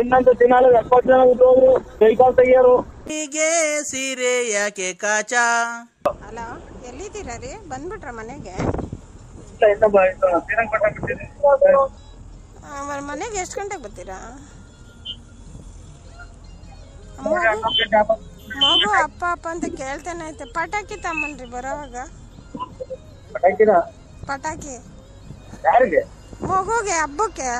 ಇನ್ನಂತ ದಿನಾಲು 70 ಜನ ಉದ್ಯೋಗರು ಕೈಕಾಲ್ ತೆಗಿಯೋರು. ಹೀಗೆ ಸೀರೆ ಯಾಕೆ ಕಾಚ. ಹಲೋ, ಎಲ್ಲಿದ್ದೀರಾ ರೀ? ಬಂದ್ಬಿಟ್ರ ಮನೆಗೆ? ಮನೆಗೆ ಎಷ್ಟು ಗಂಟೆಗೆ ಬರ್ತೀರಾ? ಮಗು ಅಪ್ಪ ಅಪ್ಪ ಅಂತ ಕೇಳ್ತಾನೆ ಐತೆ. ಪಟಾಕಿ ತಮ್ಮನ್ರಿ ಬರೋವಾಗ. ಪಟಾಕಿ ಯಾರಿಗೆ? ಮಗುಗೆ, ಹಬ್ಬಕ್ಕೆ.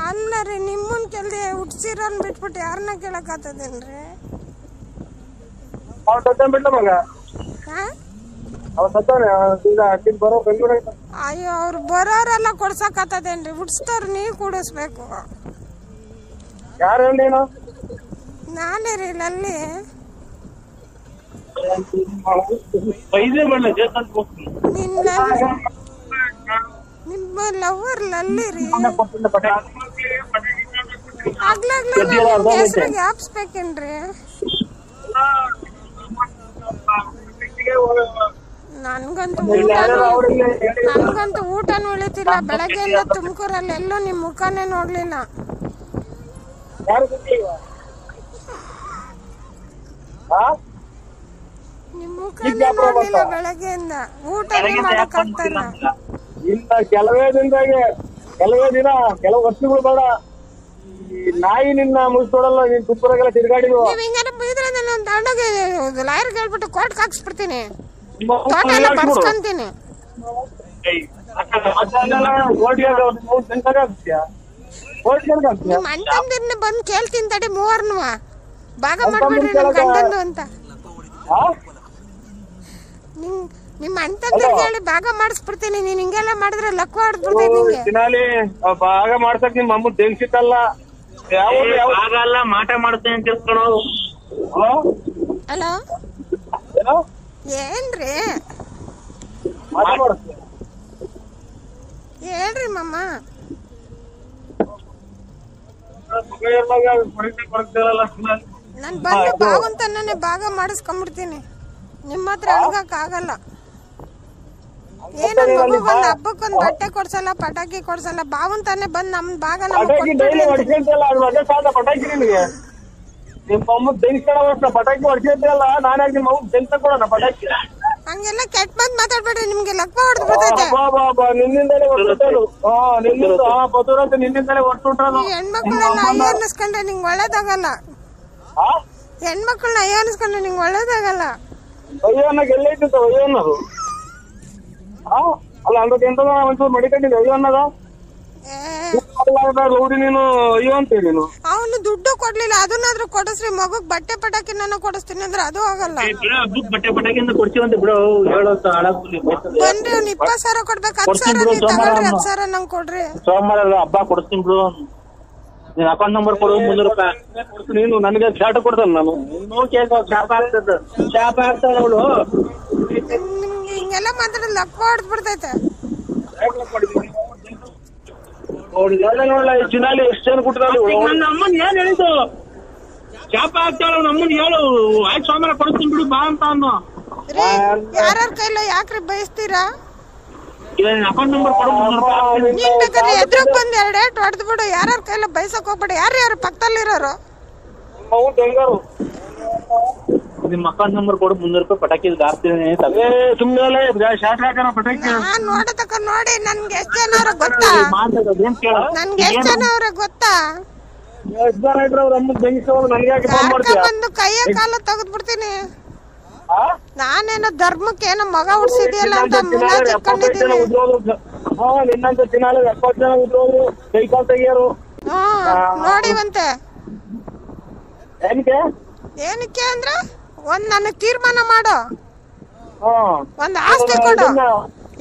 ಅಲ್ಲ ರೀ, ನಿಮ್ಮನ್ ಕೆಲ್ದೆ ಹುಟ್ಸಿರೋನ್ ಬಿಟ್ಬಿಟ್ಟು ಯಾರನ್ನ ಕೇಳಕ್ ಆತದೇನ್ರಿ? ಅಯ್ಯೋ, ಅವ್ರು ಬರೋರೆಲ್ಲ ಕೊಡ್ಸಕ್ ಆತದೇನ್ರಿ? ಹುಟ್ಸ್ತವ್ರು ನೀವ್ ಕೂಡಿಸ್ಬೇಕು. ನಾನೇ ರೀ, ಲಲ್ಲಿ. ನಿಮ್ಮ ಲವರ್ ಲಲ್ಲಿ ರೀ. ಆಗ್ಲಾಗ್ಲ ಹೆಸರಿಗೆ ಹಾಪ್ಸ್ಬೇಕೇನ್ರಿ? ನನ್ಗಂತೂ ಊಟನೂ ಉಳಿತಿಲ್ಲ. ಬೆಳಗ್ಗೆಯಿಂದ ತುಮಕೂರಲ್ಲಿ ಎಲ್ಲೂ ನಿಮ್ ಮುಖನೇ ನೋಡ್ಲಿಲ್ಲ. ನಿಮ್ ಮುಖನೇ ನೋಡ್ಲಿಲ್ಲ ಬೆಳಗ್ಗೆಯಿಂದ. ಊಟನೇ ಮಾಡಕ್ ಆಗ್ತಾಯಿಲ್ಲ. ಇಂತ ಕೆಲವೇ ದಿನ ಕೆಲವು ವರ್ಷಗಳು ಬೇಡ, ನಾಯಿ ನಿನ್ನ ಮುಗಿಸ್ಕೊಡಲ್ಲ. ನೀನ್ ತುಪ್ಪರಾಗೆಲ್ಲ ತಿರ್ಗಾಡಿದ್ವು. ನೀವ್ ಹಿಂಗಾರ ಬೈದ್ರೆ ನಾನು ತಗೊಂಡೋಗಿ ಲಾಯರ್ ಹೇಳ್ಬಿಟ್ಟು ಕೋರ್ಟ್ಗೆ ಹಾಕ್ಸ್ಬಿಡ್ತೀನಿ. ತೋಟ ಎಲ್ಲ ಬರ್ಸ್ಕೊಂತೀನಿ. ನಿಮ್ ಅಂತಂದಿರ್ನ ಬಂದ್ ಕೇಳ್ತೀನಿ ತಡಿ. ಮೂವರ್ನು ಭಾಗ ಮಾಡ್ಬಿಡ್ರಿ ನಮ್ ಗಂಡಂದು ಅಂತ. ನಿಮ್ ಅಂತಂದಿರ್ ಹೇಳಿ ಭಾಗ ಮಾಡಿಸ್ಬಿಡ್ತೀನಿ. ನೀನ್ ಹಿಂಗೆಲ್ಲ ಮಾಡಿದ್ರೆ ಲಕ್ವ ಹೊಡ್ಬಿಡ್ತೀನಿ ನಿಂಗೆ. ಭಾಗ ಮಾಡ್ಸಕ್ ನಿಮ್ ಅಮ್ಮ ತೆಗ್ಸಿತ್ತಲ್ಲ. ಆಗಲ್ಲ, ಮಾಟ ಮಾಡ್ತೇನೆ ಅಂತ ತಿಳ್ಕೊಳ್ಳೋ. ಹಲೋ, ಏನ್ರಿ? ಹೇಳ್ರಿ ಮಮ್ಮ. ನಾನ್ ಬಂದು ಬಾವಂತನೇ ಭಾಗ ಮಾಡಿಸ್ಕೊಂಡ್ಬಿಡ್ತೀನಿ. ನಿಮ್ಮ ಹತ್ರ ಅಳ್ಗಕ್ ಆಗಲ್ಲ. ಏನ ಮಗು ಬಂದ್ ಹಬ್ಬಕ್ಕೊಂದ್ ಬಟ್ಟೆ ಕೊಡ್ಸಲ್ಲ, ಪಟಾಕಿ ಕೊಡ್ಸಲ್ಲ. ಬಾವಂತಾನೆ ಬಂದ್ ನಮ್ ಭಾಗ ಪಟಾಕಿ ಹೊಡ್ಸಿದ್ದಲ್ಲ. ನಾನೇ ನಿಮ್ಮ ಅವ್ನು ತೆಗ್ಸ ಕೊಡೋಣ ಪಟಾಕಿ. ಹಂಗೆಲ್ಲ ಕೆಟ್ಟ ಬಂದ್ ಮಾತಾಡ್ಬೇಡ್ರಿ. ನಿಮ್ಗೆ ಲಕ್ವ ಹೊಡೆದು ಬಿಡ್ತೈತೆ. ನಿನ್ನಿಂದಲೇ ಹೊಡ್ಬಿಟ್ಟರು. ನಿನ್ನಿಂದಲೇ ಹೊಡ್ಬಿಟ್ರು. ಹೆಣ್ಮಕ್ಳನ್ನ ಅಯ್ಯೋ ಅನ್ನಿಸ್ಕೊಂಡ್ರೆ ನಿಂಗೆ ಒಳ್ಳೇದಾಗಲ್ಲ. ಹೆಣ್ಮಕ್ಳನ್ನ ಅಯ್ಯೋ ಅನ್ನಿಸ್ಕೊಂಡ್ರೆ ನಿಂಗೆ ಒಳ್ಳೇದಾಗಲ್ಲ. ಅಯ್ಯೋ ಅನ್ನೋಕೆ ಎಲ್ಲೈತಿ ಅಯ್ಯೋ ಅನ್ನೋದು? ಅಲ್ಲ, ಎಂತ ಒಂಚೂರು ಮಡಿಕೊಂಡಿದ್ದೆ ಅಯ್ಯೋ ಅನ್ನೋದ? ನೀನು ಅಯ್ಯೋ ಅಂತೇಳಿ ನೀನು. ಅವನು ದುಡ್ಡು ಕೊಡ್ಲಿಲ್ಲ, ಅದನ್ನಾದ್ರೂ ಕೊಡಿಸ್ರಿ. ಮಗುಗ್ ಬಟ್ಟೆ ಪಟಾಕಿ ನಾನು ಕೊಡಿಸ್ತೀನಿ ಅಂದ್ರೆ ಅದು ಆಗಲ್ಲ. ಬಟ್ಟೆ ಪಟಾಕಿ ಕೊಡ್ತೀವಂತ ಬಿಡು. ಬನ್ರಿ, ಅವ್ನು 20,000 ಕೊಡ್ಬೇಕು. 10,000 ನೀವ್ ತಗೊಳ್ರಿ, 10,000 ನಂಗೆ ಕೊಡ್ರಿ. ಸೋಮವಾರ ಹಬ್ಬ ಕೊಡಿಸ್ತೀನಿ ಬಿಡು. ನೀನ್ ಅಕೌಂಟ್ ನಂಬರ್ ಕೊಡು. 300 ರೂಪಾಯಿ. ನೀನು ನನಗೆ ಶಾರ್ಟ್ ಕೊಡ್ತಾನೆ. ನಾನು ಶಾಪ ಆಗ್ತದ, ಶಾಪ ಆಗ್ತಾವ ಅವಳು. ನಿಮ್ಗೆ ಹಿಂಗೆಲ್ಲ ಮಾತಾಡೋದು ಲಕ್ವ ಹೊಡೆದ್ ಬಿಡ್ತೈತೆ. ನೋಡ್ಲ ಚಿನಾಲಿ ಎಷ್ಟು ಜನ ಕೊಟ್ಟಿದ್ದಾರೆ. ನನ್ನ ಅಮ್ಮನ್ ಏನ್ ಹೇಳಿದ್ದು? ಶಾಪ ಆಗ್ತಾಳ ನಮ್ಮನ್ ಹೇಳು. ಆಯ್ತು, ಸೋಮವಾರ ಕೊಡಿಸ್ತೀನಿ ಬಿಡು ಬಾ ಅಂತ ಅನ್ನು. ಯಾರ ಕೈಲ ಯಾಕ್ರಿ ಬಯಸ್ತೀರಾ? ಅಕೌಂಟ್ ನಂಬರ್ ಕೊಡು. 300 ರೂಪಾಯಿ. ನೀನ್ ಬೇಕಾದ್ರೆ ಎದ್ರಗ್ ಬಂದ್ 2 ಏಟ್ ಹೊಡೆದ್ ಬಿಡು. ಯಾರ ಕೈಲ ಬಯಸಕ್ ಹೋಗ್ಬೇಡ. ಯಾರು ಪಕ್ಕದಲ್ಲಿರೋರು? ನಿಮ್ ಅಕೌಂಟ್ ನಂಬರ್ ಕೊಡು. 300 ರೂಪಾಯಿ ಪಟಾಕಿ ಹಾಕ್ತೀನಿ. ಸುಮ್ಮನೆ ಶಾರ್ಟ್ ಹಾಕೋಣ ಪಟಾಕಿ. ನಾನ್ ನೋಡತಕ್ಕ ನೋಡಿ. ನನ್ಗೆ ಎಷ್ಟ್ ಜನ ಅವ್ರ ಗೊತ್ತಾ? ನನ್ಗೆ ಎಷ್ಟ್ ಜನ ಅವ್ರ ಗೊತ್ತಾ? ಎಷ್ಟು ಜನ ಇದ್ರೆ ಅವ್ರ ಅಮ್ಮ ಬೆಂಗಿಸೋದು ನನಗೆ ಯಾಕೆ ಫೋನ್ ಮಾಡ್ತೀಯ? ಬಂದು ಕೈಯ ಕಾಲ ತೆಗೆದು ಬಿಡ್ತೀನಿ. ನಾನೇನೋ ಧರ್ಮಕ್ಕೆ ಏನೋ ಮಗ ಹುಡ್ಸಿದ್ಯಲ್ಲ ಅಂತ ಮುಲಾಜ್ ಇಟ್ಕೊಂಡಿದ್ದೀನಿ. ನಿನ್ನಂತ ದಿನಾಲು 70 ಜನ ಉದ್ಯೋಗರು ಕೈಕಾಲ್ ತೆಗಿಯೋರು. ನೋಡಿವಂತೆ. ಏನಕ್ಕೆ ಅಂದ್ರೆ ನನಗ್ ತೀರ್ಮಾನ ಮಾಡು. ಒಂದ್ ಆಸ್ತಿ ಕೊಡು.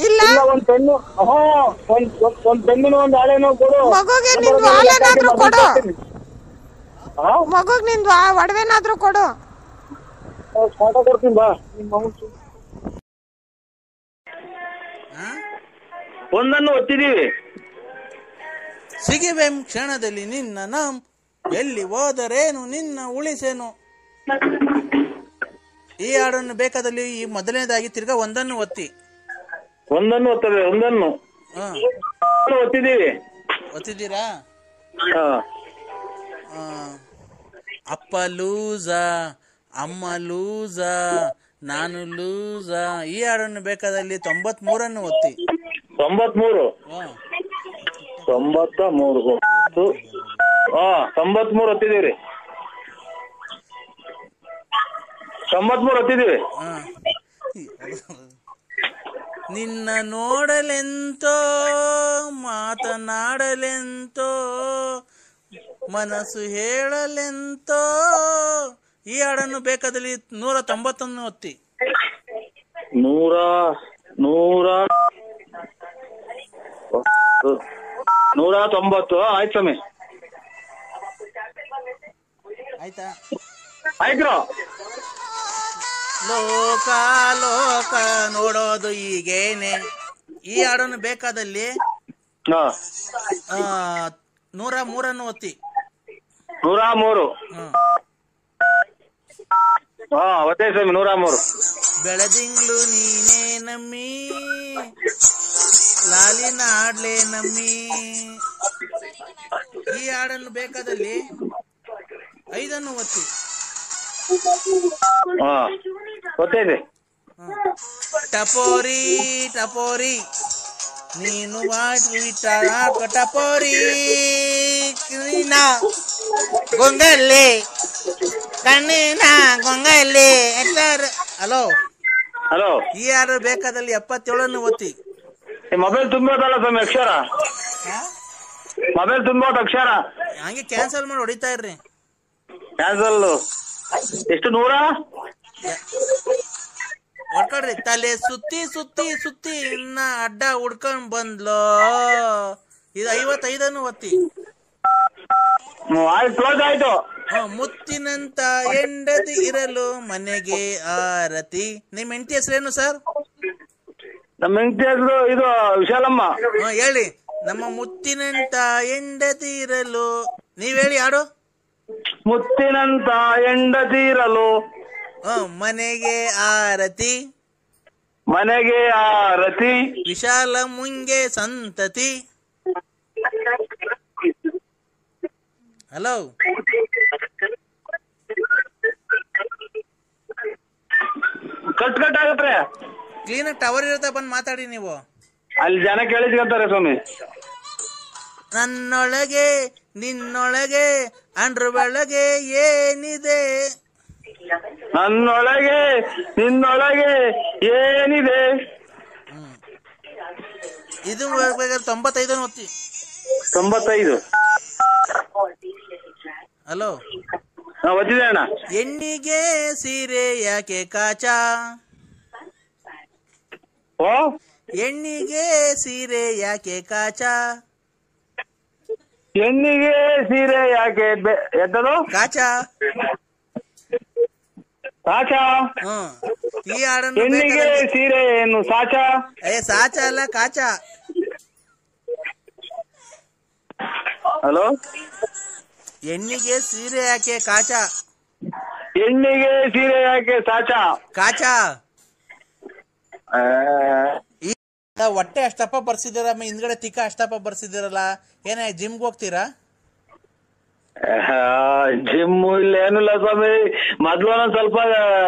ಇಲ್ಲ ಒಂದ್ ಪೆನ್ನು, ಒಂದ್ ಪೆನ್ನಿನ ಒಂದ್ ಹಾಳೆನೋ ಕೊಡು. ಮಗುಗೆ ನಿಂದು ಹಾಲೇನಾದ್ರೂ ಕೊಡು. ಮಗುಗ್ ನಿಂದು ಒಡವೆನಾದ್ರೂ ಕೊಡು. ಕೊಡ್ತೀನಿ ಬಾ. ಒಂದನ್ನು ಒತ್ತಿದೀವಿ. ಸಿಗಿವೆಂ ಕ್ಷಣದಲ್ಲಿ ನಿನ್ನ ನಾಮ್, ಎಲ್ಲಿ ಹೋದರೇನು ನಿನ್ನ ಉಳಿಸೇನು. ಈ ಹಾಡನ್ನು ಬೇಕಾದಲ್ಲಿ ಈ ಮೊದಲನೇದಾಗಿ ತಿರ್ಗಾ ಒಂದನ್ನು ಒತ್ತಿ. ಒಂದನ್ನು ಒತ್ತವೆ. ಒಂದನ್ನು ಒತ್ತಿದ್ದೀವಿ. ಒತ್ತಿದ್ದೀರಾ? ಅಪ್ಪ ಲೂಸ, ಅಮ್ಮ ಲೂಸ, ನಾನು ಲೂಸ, ಈ ಹಾಡನ್ನು ಬೇಕಾದಲ್ಲಿ 93 ಒತ್ತಿ. 93 ಒತ್ತಿದೀವ್ರಿ. 93 ಒತ್ತಿದೀವಿ. ನಿನ್ನ ನೋಡಲೆಂತೋ ಮಾತನಾಡಲೆಂತೋ ಮನಸ್ಸು ಹೇಳಲೆಂತೋ, ಈ ಹಾಡನ್ನು ಬೇಕಾದಲ್ಲಿ 190 ಒತ್ತಿ. 190 ಆಯ್ತು ಸ್ವಾಮಿ. ಆಯ್ತಾ? ಆಯ್ತು. ಲೋಕ ಲೋಕ ನೋಡೋದು ಈಗೇನೆ, ಈ ಹಾಡನ್ನು ಬೇಕಾದಲ್ಲಿ 103 ಒತ್ತಿ. 103 ಒತ್ತೇ ಸ್ವಾಮಿ. 103. ಬೆಳದಿಂಗ್ಳು ನೀನೇ ನಮ್ಮಿ, ಲಾಲಿನ ಹಾಡ್ಲೆ ನಮ್ಮಿ, ಈ ಹಾಡನ್ನು ಬೇಕಾದಲ್ಲಿ 5 ಒತ್ತಿ. ಗೊತ್ತೈತೆ. ಟಪೋರಿ ಟಪೋರಿ ನೀನು ಟಪೋರಿ ಗೊಂಗಲ್ಲಿ ಕಣ್ಣಿನ ಗೊಂಗಲ್ಲಿ. ಹಲೋ ಹಲೋ, ಈ ಹಾಡು ಬೇಕಾದಲ್ಲಿ 77 ಒತ್ತಿ. ಮೊಬೈಲ್ ತುಂಬೋದಲ್ಲ ಸ್ವಾಮಿ ಅಕ್ಷರ, ಮೊಬೈಲ್ ತುಂಬೋದು ಅಕ್ಷರ. ಹಂಗೆ ಕ್ಯಾನ್ಸಲ್ ಮಾಡಿ ಹೊಡಿತಾ ಇರ್ರಿ. ಕ್ಯಾನ್ಸಲ್ ಎಷ್ಟು? 100 ಹೊಡ್ಕೊಡ್ರಿ. ತಲೆ ಸುತ್ತಿ ಸುತ್ತಿ ಸುತ್ತಿ ಇನ್ನ ಅಡ್ಡ ಹುಡ್ಕೊಂಡ್ ಬಂದ್ಲೋ, ಇದು 55 ಒತ್ತಿ. ಆಯ್ತು, ಕ್ಲೋಸ್ ಆಯ್ತು. ಮುತ್ತಿನಂತ ಹೆಂಡತಿ ಇರಲು ಮನೆಗೆ ಆರತಿ. ನಿಮ್ ಹೆಂಡತಿ ಹೆಸರೇನು ಸರ್? ನಮ್ಮ ಹೆಂಡತಿ ಹೆಸರು ಇದು ವಿಶಾಲಮ್ಮ. ಹೇಳಿ. ನಮ್ಮ ಮುತ್ತಿನಂತ ಹೆಂಡತಿ ಇರಲು, ನೀವ್ ಹೇಳಿ ಹಾಡು. ಮುತ್ತಿನಂತ ಹೆಂಡತಿ ಇರಲು ಮನೆಗೆ ಆರತಿ, ಮನೆಗೆ ಆರತಿ, ವಿಶಾಲ ಮುಂಗೆ ಸಂತತಿ. ಹಲೋ, ಕಟ್ ಕಟ್ ಆಗತ್ರೆ. ಕ್ಲೀನಾಗಿ ಟವರ್ ಇರುತ್ತೆ, ಬಂದು ಮಾತಾಡಿ ನೀವು. ಅಲ್ಲಿ ಜನ ಕೇಳಿಸ್ಕೊಂತಾರೆ ಸ್ವಾಮಿ. ನನ್ನೊಳಗೆ ನಿನ್ನೊಳಗೆ ಅಂಡ್ರ ಒಳಗೆ ಏನಿದೆ, ನನ್ನೊಳಗೆ ನಿನ್ನೊಳಗೆ ಏನಿದೆ. ಇದು 95 ಒತ್ತಿ. 95. ಹಲೋ, ಒತ್ತಿದೆ ಅಣ್ಣ. ಹೆಣ್ಣಿಗೆ ಸೀರೆ ಯಾಕೆ ಕಾಚ, ಹೆಣ್ಣಿಗೆ ಸೀರೆ ಯಾಕೆ ಕಾಚ, ಹೆಣ್ಣಿಗೆ ಸೀರೆ ಯಾಕೆ ಎದ್ದದು ಕಾಚ. ಸಾಚ. ಈ ಹಾಡನ್ನು ಹೆಣ್ಣಿಗೆ ಸೀರೆ ಏನು ಸಾಚ? ಸಾಚ ಅಲ್ಲ, ಕಾಚ. ಹಲೋ, ಹೆಣ್ಣಿಗೆ ಸೀರೆ ಯಾಕೆ ಕಾಚ, ಹೆಣ್ಣಿಗೆ ಸೀರೆ ಯಾಕೆ ಸಾಚ, ಕಾಚ. ಹೊಟ್ಟೆ ಅಷ್ಟಪ್ಪ ಬರ್ಸಿದ್ದೀರ, ಹಿಂದ್ಗಡೆ ತಿಕ್ಕ ಅಷ್ಟಪ್ಪ ಬರ್ಸಿದ್ದೀರಲ್ಲ, ಏನ ಜಿಮ್ಗೆ ಹೋಗ್ತೀರಾ? ಜಿಮ್ ಇಲ್ಲ, ಏನಿಲ್ಲ ಸ್ವಾಮಿ. ಮೊದ್ಲು ಒಂದ್ ಸ್ವಲ್ಪ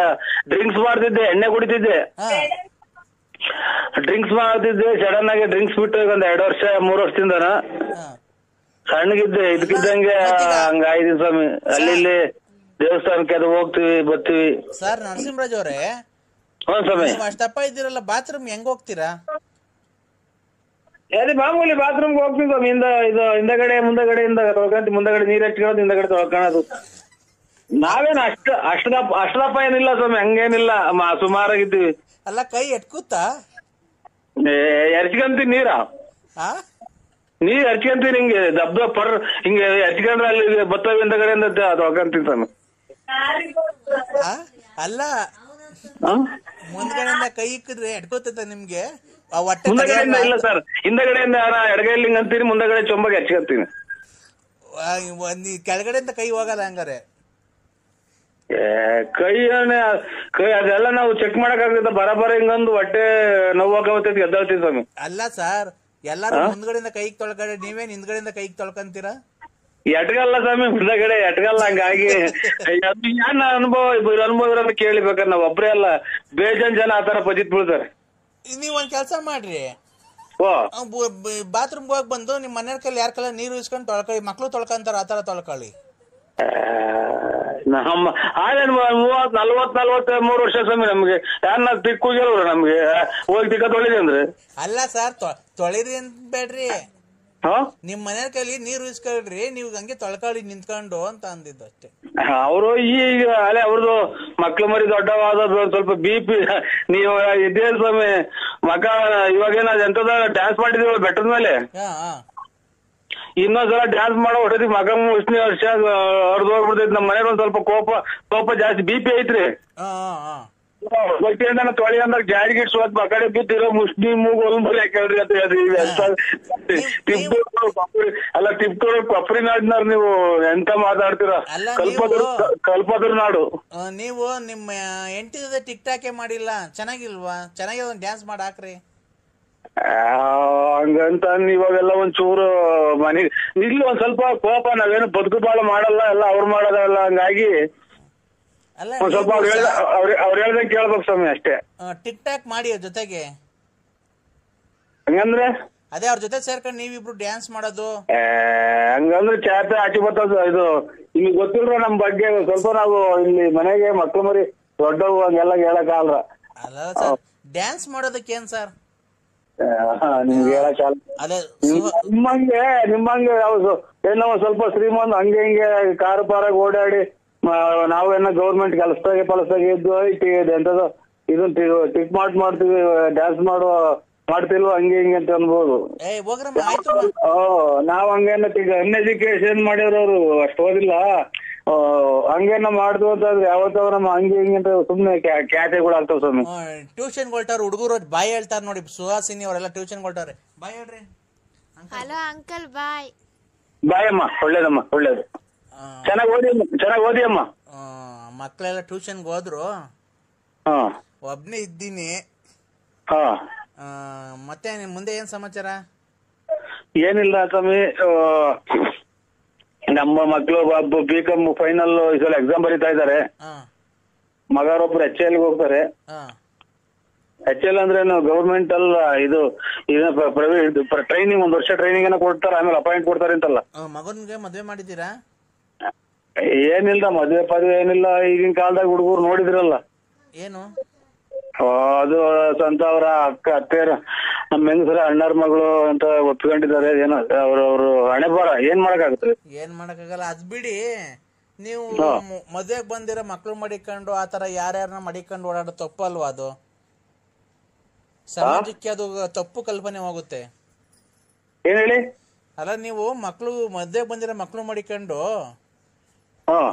ಡ್ರಿಂಕ್ಸ್ ಮಾಡ್ತಿದ್ದೆ, ಎಣ್ಣೆ ಕುಡಿತಿದ್ದೆ. ಡ್ರಿಂಕ್ಸ್ ಮಾಡ್ತಿದ್ದೆ, ಸಡನ್ ಆಗಿ ಡ್ರಿಂಕ್ಸ್ ಬಿಟ್ಟು ಈಗ ಒಂದ್ 2 ವರ್ಷ 3 ವರ್ಷದಿಂದ ಸಣ್ಣಗಿದ್ದೆ. ಇದಕ್ಕಿದ್ದಂಗೆ ಹಂಗಾಯ್ತು ಸ್ವಾಮಿ. ಅಲ್ಲಿ ದೇವಸ್ಥಾನಕ್ಕೆ ಅದು ಹೋಗ್ತಿವಿ ಬರ್ತೀವಿ. ಸರ್ ನರಸಿಂಹರಾಜ್ ಅವರೇ, ಸ್ವಾಮಿ ಅಷ್ಟಪ್ಪ ಇದ್ದೀರಲ್ಲ, ಬಾತ್ರೂಮ್ ಹೆಂಗ್ ಹೋಗ್ತೀರಾ? ಅದೇ ಮಾಮೂಲಿ ಬಾತ್ರೂಮ್ಗೆ ಹೋಗ್ತೀವಿ ಸ್ವಾಮಿ. ಹಿಂದಗಡೆ ಮುಂದಗಡೆಯಿಂದ ತೊಳ್ಕೊಂತೀವಿ. ಮುಂದಗಡೆ ನೀರ್ ಹಚ್ಕೊಳ್ಳೋದು, ಹಿಂದಗಡೆ ತೊಳ್ಕೊಳ್ಳೋದು. ನಾವೇನು ಅಷ್ಟದಪ್ಪ ಏನಿಲ್ಲ ಸ್ವಾಮಿ, ಹಂಗೇನಿಲ್ಲ, ಸುಮಾರಾಗಿದ್ದೀವಿ. ಅಲ್ಲ, ಕೈ ಎಟ್ಕೂತಾ ಎರ್ಚ್ಕೊಂತೀವಿ ನೀರ. ನೀರ್ ಹರ್ಚ್ಕೊಂತೀವಿ, ಹಿಂಗೆ ದಬ್ಬ ಪರ್ ಹಿಂಗೆ ಹರ್ಚ್ಕೊಂಡ್ರೆ ಅಲ್ಲಿ ಬತ್ತವಿ ಹಿಂದಗಡೆಯಿಂದ ತೊಳ್ಕೊಂತೀವಿ ಸ್ವಾಮಿ. ಅಲ್ಲ, ಮುಂದ್ಗಡೆಯಿಂದ ಕೈ ಇಕ್ಕಿದ್ರೆ ಎಟ್ಕೋತೈತ ನಿಮ್ಗೆ? ಮುಂದಗಡೆಯಿಂದ ಇಲ್ಲ ಸರ್, ಹಿಂದಗಡೆಯಿಂದ ಎಡಗೈಲಿ ಹಿಂಗ್ ಅಂತೀನಿ, ಮುಂದಗಡೆ ಚೊಂಬಗೆ ಹಚ್ಕೊಂತೀನಿ. ಕೆಳಗಡೆಯಿಂದ ಕೈ ಹೋಗಲ್ಲ ಹಂಗಾರೆ? ಕೈ ಅದೆಲ್ಲ ನಾವು ಚೆಕ್ ಮಾಡಕ್ ಆಗುತ್ತೆ. ಬರಬರ ಹಿಂಗೊಂದು ಹೊಟ್ಟೆ ನೋವು ಎದ್ದಳ್ತೀವಿ ಸ್ವಾಮಿ. ಅಲ್ಲ ಸರ್, ಎಲ್ಲಾರು ಮುಂದ್ಗಡೆಯಿಂದ ಕೈಗೆ ತೊಳ್ಕೊಂಡ್ರೆ ನೀವೇನ್ ಹಿಂದ್ಗಡೆಯಿಂದ ಕೈಗೆ ತೊಳ್ಕೊಂತೀರಾ? ಎಟ್ಗಲ್ಲ ಸ್ವಾಮಿ, ಮುಂದಗಡೆ ಎಟ್ಗಲ್ಲ. ಹಂಗಾಗಿ ಏನ್ ಅನುಭವ ಇರೋದನ್ನ ಕೇಳಿಬೇಕಾದ್ರೆ ನಾವ್ ಒಬ್ರೇ ಅಲ್ಲ, ಬೇಜಾನ್ ಜನ ಆತರ ಪಜಿತ್ ಬೀಳ್ತಾರೆ. ನೀವ್ ಒಂದ್ ಕೆಲ್ಸ ಮಾಡ್ರಿ, ಓ ಬಾತ್ರೂಮ್ಗೆ ಹೋಗಿ ಬಂದು ನಿಮ್ ಮನೆಯ ಕೈಲಿ ಯಾರ ಕೈಲಿ ನೀರು ಇಸ್ಕೊಂಡು ತೊಳ್ಕೊಳ್ಳಿ. ಮಕ್ಳು ತೊಳ್ಕೊಂತಾರ ಆತರ ತೊಳ್ಕೊಳ್ಳಿ. ನಮ್ಮ ಆದೇನ್ 40-43 ವರ್ಷ ಸ್ವಾಮಿ ನಮ್ಗೆ ಯಾರನ್ನ ತಿಕ್ಕೋಗಿಲ್ವ್ರ ನಮ್ಗೆ ಹೋಗಿ ತಿಕ್ಕ ತೊಳಿದೆ ಅಂದ್ರೆ. ಅಲ್ಲ ಸರ್, ತೊಳಿರಿ ಅಂತ ಬೇಡ್ರಿ, ನಿಮ್ ಮನೆ ಕೈಲಿ ನೀರು ಇಸ್ಕೊಳ್ರಿ, ನೀವ್ ಹಂಗೆ ತೊಳ್ಕೊಳ್ಳಿ ನಿಂತ್ಕೊಂಡು ಅಂತ ಅಂದಿದ್ದು ಅಷ್ಟೇ. ಅವರು ಈಗ ಅಲ್ಲೇ ಅವ್ರದ್ದು ಮಕ್ಳು ಮರಿ ದೊಡ್ಡವಾದ ಸ್ವಲ್ಪ BP ನೀವು ಇದೇ ಸ್ವಾಮಿ ಮಗ ಇವಾಗೇನ ಎಂತದ ಡ್ಯಾನ್ಸ್ ಮಾಡಿದೀವ ಬೆಟ್ಟದ ಮೇಲೆ. ಇನ್ನೊಂದ್ಸಲ ಡ್ಯಾನ್ಸ್ ಮಾಡೋ ಹೊಟ್ಟದಿ ಮಗ ಮುಸ್ನಿ ವರ್ಷ ಹೊರದ್ ಹೋಗ್ಬಿಡ್ತೈತಿ. ನಮ್ಮ ಮನೇಲಿ ಒಂದ್ ಸ್ವಲ್ಪ ಕೋಪ ಜಾಸ್ತಿ, BP ಐತ್ರಿ. ತೊಳಿ ಅಂದಾಗ ಜಾರಿ ಗಿಟ್ ಸೋತ್ ಮಕಡೆ ಬಿದ್ದಿರೋ ಮುಸ್ನಿ ಮೂಗು ಹೊಲ್ಮರಿ ಹಾಕೇಳ್ರಿ ಅಂತ ಹೇಳ್ರಿ. ಅಲ್ಲ ಟಿಪ್ಟೂರ್ ಪಪ್ರಿ ನಾಡಿನಾರ್ ನೀವು ಎಂತ ಮಾತಾಡ್ತೀರ? ಕಲ್ಪದ್ರ ನಾಡು. ನೀವು ನಿಮ್ಮ ಹೆಂಡತಿ ಜೊತೆ ಟಿಕ್ ಟಾಕೆ ಮಾಡಿಲ್ಲ, ಚೆನ್ನಾಗಿಲ್ವಾ? ಚೆನ್ನಾಗಿ ಒಂದ್ ಡ್ಯಾನ್ಸ್ ಮಾಡಿ ಹಾಕ್ರಿ. ಹಂಗಂತ ಇವಾಗೆಲ್ಲ ಒಂಚೂರು ಮನೆ ಇಲ್ಲಿ ಒಂದ್ ಸ್ವಲ್ಪ ಕೋಪ, ನಾವೇನು ಬದುಕು ಬಾಳ ಮಾಡಲ್ಲ, ಎಲ್ಲ ಅವ್ರು ಮಾಡೋದಲ್ಲ. ಹಂಗಾಗಿ ಒಂದ್ ಸ್ವಲ್ಪ ಅವ್ರು ಹೇಳ್ದಂಗೆ ಕೇಳ್ಬೇಕು ಸ್ವಾಮಿ ಅಷ್ಟೇ. ಟಿಕ್ ಟಾಕ್ ಮಾಡಿ ಅವ್ರ ಜೊತೆಗೆ. ಹಂಗಂದ್ರೆ ಅದೇ ಅವ್ರ ಜೊತೆ ಸೇರ್ಕೊಂಡು ನೀವಿಬ್ರು ಡ್ಯಾನ್ಸ್ ಮಾಡೋದು. ಹಂಗಂದ್ರೆ ಚಾಪೆ ಆಚೆ ಬರ್ತದ. ಇದು ನಿಮ್ಗೆ ಗೊತ್ತಿಲ್ರ ನಮ್ ಬಗ್ಗೆ ಸ್ವಲ್ಪ. ನಾವು ಇಲ್ಲಿ ಮನೆಗೆ ಮಕ್ಳು ಮರಿ ದೊಡ್ಡವು ಹಂಗೆಲ್ಲ ಹೇಳಕ್ ಆಗಲ್ಲ. ಅಲ್ಲ ಸರ್, ಡ್ಯಾನ್ಸ್ ಮಾಡೋದಕ್ಕೆ ಏನ್ ಸರ್ ನಿಮ್ಗೆ ಹೇಳಕ್ ಆಗಲ್ಲ. ನಿಮ್ಮಂಗೆ ಏನೋ ಸ್ವಲ್ಪ ಶ್ರೀಮಂತ ಹಂಗೆ ಹಿಂಗೆ ಕಾರು ಪಾರಾಗ ಓಡಾಡಿ ನಾವೇನೋ ಗೌರ್ಮೆಂಟ್ ಕೆಲಸದಾಗೆ ಇದ್ದು ಎಂತದ ಇದನ್ ಟಿಕ್ ಮಾಡ್ತೀವಿ, ಡ್ಯಾನ್ಸ್ ಮಾಡ್ತಿಲ್ವ ಹಂಗೆ ಹಿಂಗೆ ಅಂತ ಅನ್ಬೋದು. ನಾವ್ ಹಂಗೇನ ಅನ್ಎಜುಕೇಶನ್ ಮಾಡಿರೋರು ಅಷ್ಟು ಓದಿಲ್ಲ, ಹಂಗೇನ ಮಾಡ್ದು ಅಂತಂದ್ರೆ ಯಾವತ್ತವ ನಮ್ಮ ಹಂಗೆ ಹಿಂಗೆ ಅಂತ ಸುಮ್ನೆ ಕ್ಯಾಟೆಗಳು ಆಗ್ತಾವ ಸ್ವಾಮಿ. ಟ್ಯೂಷನ್ ಕೊಳ್ತಾರ ಹುಡುಗರು ಬಾಯ್ ಹೇಳ್ತಾರ ನೋಡಿ. ಸುಹಾಸಿನಿ ಅವರೆಲ್ಲ ಟ್ಯೂಷನ್ ಕೊಳ್ತಾರೆ. ಬಾಯ್ ಹೇಳ್ರಿ. ಹಲೋ ಅಂಕಲ್, ಬಾಯ್. ಬಾಯ್ ಅಮ್ಮ, ಒಳ್ಳೇದಮ್ಮ, ಒಳ್ಳೇದು. ಚೆನ್ನಾಗಿ ಓದಿ ಅಮ್ಮ. ಮಕ್ಕಳೆಲ್ಲ ಟ್ಯೂಷನ್ಗೆ ಹೋದ್ರು, ಒಬ್ನೇ ಇದ್ದೀನಿ. ಮತ್ತೆ ಮುಂದೆ ಏನ್ ಸಮಾಚಾರ? ಏನಿಲ್ಲ ಸ್ವಾಮಿ, ನಮ್ಮ ಮಕ್ಕಳು BCom ಫೈನಲ್ ಈ ಸಲ ಎಕ್ಸಾಮ್ ಬರೀತಾ ಇದಾರೆ. ಮಗರೊಬ್ರು HL ಹೋಗ್ತಾರೆ. HL ಅಂದ್ರೆ ಗೌರ್ಮೆಂಟ್ ಅಲ್ಲ, ಇದು ಪ್ರೈವೇಟ್ ಟ್ರೈನಿಂಗ್, 1 ವರ್ಷ ಟ್ರೈನಿಂಗ್ ಏನೋ ಕೊಡ್ತಾರೆ, ಆಮೇಲೆ ಅಪಾಯಿಂಟ್ ಕೊಡ್ತಾರೆ ಅಂತಲ್ಲ. ಮಗನ್ಗೆ ಮದ್ವೆ ಮಾಡಿದ್ದೀರಾ? ಏನಿಲ್ಲ, ಮದ್ವೆ ಪದ್ವೆ ಏನಿಲ್ಲ. ಈಗಿನ ಕಾಲದಾಗ ಹುಡುಗರು ನೋಡಿದ್ರಲ್ಲ ಏನು, ಅದು ಸ್ವಂತ ಅವರ ಅತ್ತೆಯರ ನಮ್ಮ ಹೆಂಗಸರ ಅಣ್ಣರ ಮಗಳು ಅಂತ ಒಪ್ಕೊಂಡಿದ್ದಾರೆ. ಏನೋ ಅವ್ರವ್ರು ಹಣೆ ಬರ, ಏನ್ ಮಾಡಕ್ಕಾಗತ್ತೆ? ಏನ್ ಮಾಡಕ್ಕಾಗಲ್ಲ, ಅದ್ ಬಿಡಿ. ನೀವು ಮದ್ವೆಗ್ ಬಂದಿರೋ ಮಕ್ಳು ಮಡಿಕೊಂಡು ಆತರ ಯಾರ್ಯಾರನ್ನ ಮಡಿಕೊಂಡು ಓಡಾಡೋ ತಪ್ಪಲ್ವಾ? ಅದು ಸಮಾಜಕ್ಕೆ ಅದು ತಪ್ಪು ಕಲ್ಪನೆ ಹೋಗುತ್ತೆ. ಏನ್ ಹೇಳಿ? ಅಲ್ಲ, ನೀವು ಮದ್ವೆಗ್ ಬಂದಿರೋ ಮಕ್ಳು ಮಡಿಕೊಂಡು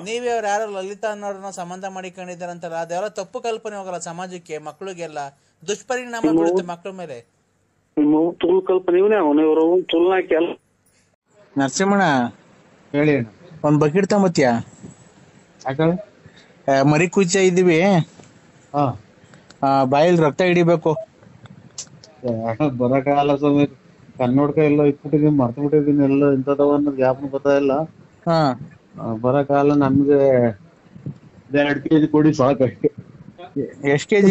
ನೀವೇ ಅವ್ರು ಯಾರೋ ಲಲಿತಾ ಅನ್ನೋರನ್ನ ಸಂಬಂಧ ಮಾಡಿಕೊಂಡಿದ್ದಾರಂತಲ್ಲ, ಅದೆಲ್ಲ ತಪ್ಪು ಕಲ್ಪನೆ ಹೋಗಲ್ಲ ಸಮಾಜಕ್ಕೆ, ಮಕ್ಳಿಗೆಲ್ಲ ದುಷ್ಪರಿಣಾಮ ಬೀಳುತ್ತೆ ಮಕ್ಳ ಮೇಲೆ. ನರಸಿಂಹಣ್ಣ ಹೇಳಿ. ಒಂದ್ ಬಕೆಟ್ ತಗೊಂಬತ್ತೀಯ? ಮರಿ ಕುಚ್ಚ ಇದೀವಿ, ಬಾಯಲ್ಲಿ ರಕ್ತ ಹಿಡಿಬೇಕು. ಬರಕಾಲ ಸ್ವಾಮಿ, ಕನ್ನಡಕ ಎಲ್ಲ ಇಟ್ಬಿಟ್ಟಿದೀನಿ, ಮರ್ತು ಬಿಟ್ಟಿದೀನಿ. ಎಲ್ಲ ಇಂಥದವ ಅನ್ನೋದು ಜ್ಞಾಪನ ಗೊತ್ತಾಯಿಲ್ಲ. ಬರಕಾಲ ನಮ್ಗೆ 2 kg ಕೊಡಿ ಸಾಕಷ್ಟೇ. ಎಷ್ಟ್ ಕೆಜಿ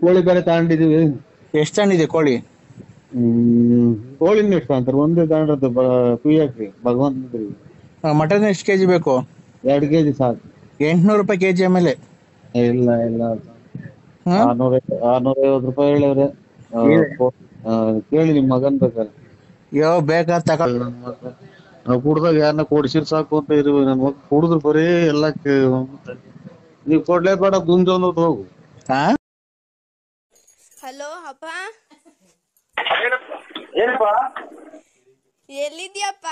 ಕೋಳಿ ಬೇರೆ ತಗೊಂಡಿದೀವಿ. ಎಷ್ಟ್ ತಗೊಂಡಿದೆ ಕೋಳಿ? ಕೋಳಿನ ಎಷ್ಟು ಅಂತಾರೆ, ಒಂದೇ ತಗೊಂಡದ್ದು ಕುಯ್ಯಾಕ್ರಿ ಭಗವಂತ. ಮಟನ್ ಎಷ್ಟ್ ಕೆಜಿ ಬೇಕು? 2 kg ಸಾಕು. 800 ರೂಪಾಯಿ ಕೆಜಿ. ಆಮೇಲೆ ಇಲ್ಲ 650 ರೂಪಾಯಿ ಹೇಳಿವ್ರೆ. ಕೇಳಿ ನಿಮ್ ಮಗನ್ ಬೇಕಾರೆ. ಬೇಕಾದ ತಗೊಳ್. ಕುಡ್ದಾಗ ಯಾರನ್ನ ಕೊಡ್ಸಿರ್ ಸಾಕು ಅಂತ ಇರುವೆ. ನನ್ ಮಗ ಕುಡಿದ್ರು ಬರೀ ಎಲ್ಲ ನೀವ್ ಕೊಡ್ಲೇಬೇಡ, ಗುಂಜೊಂದ್ ಹೋಗು. ಹಲೋ ಅಪ್ಪ, ಏನಪ್ಪ ಎಲ್ಲಿದ್ಯಪ್ಪ?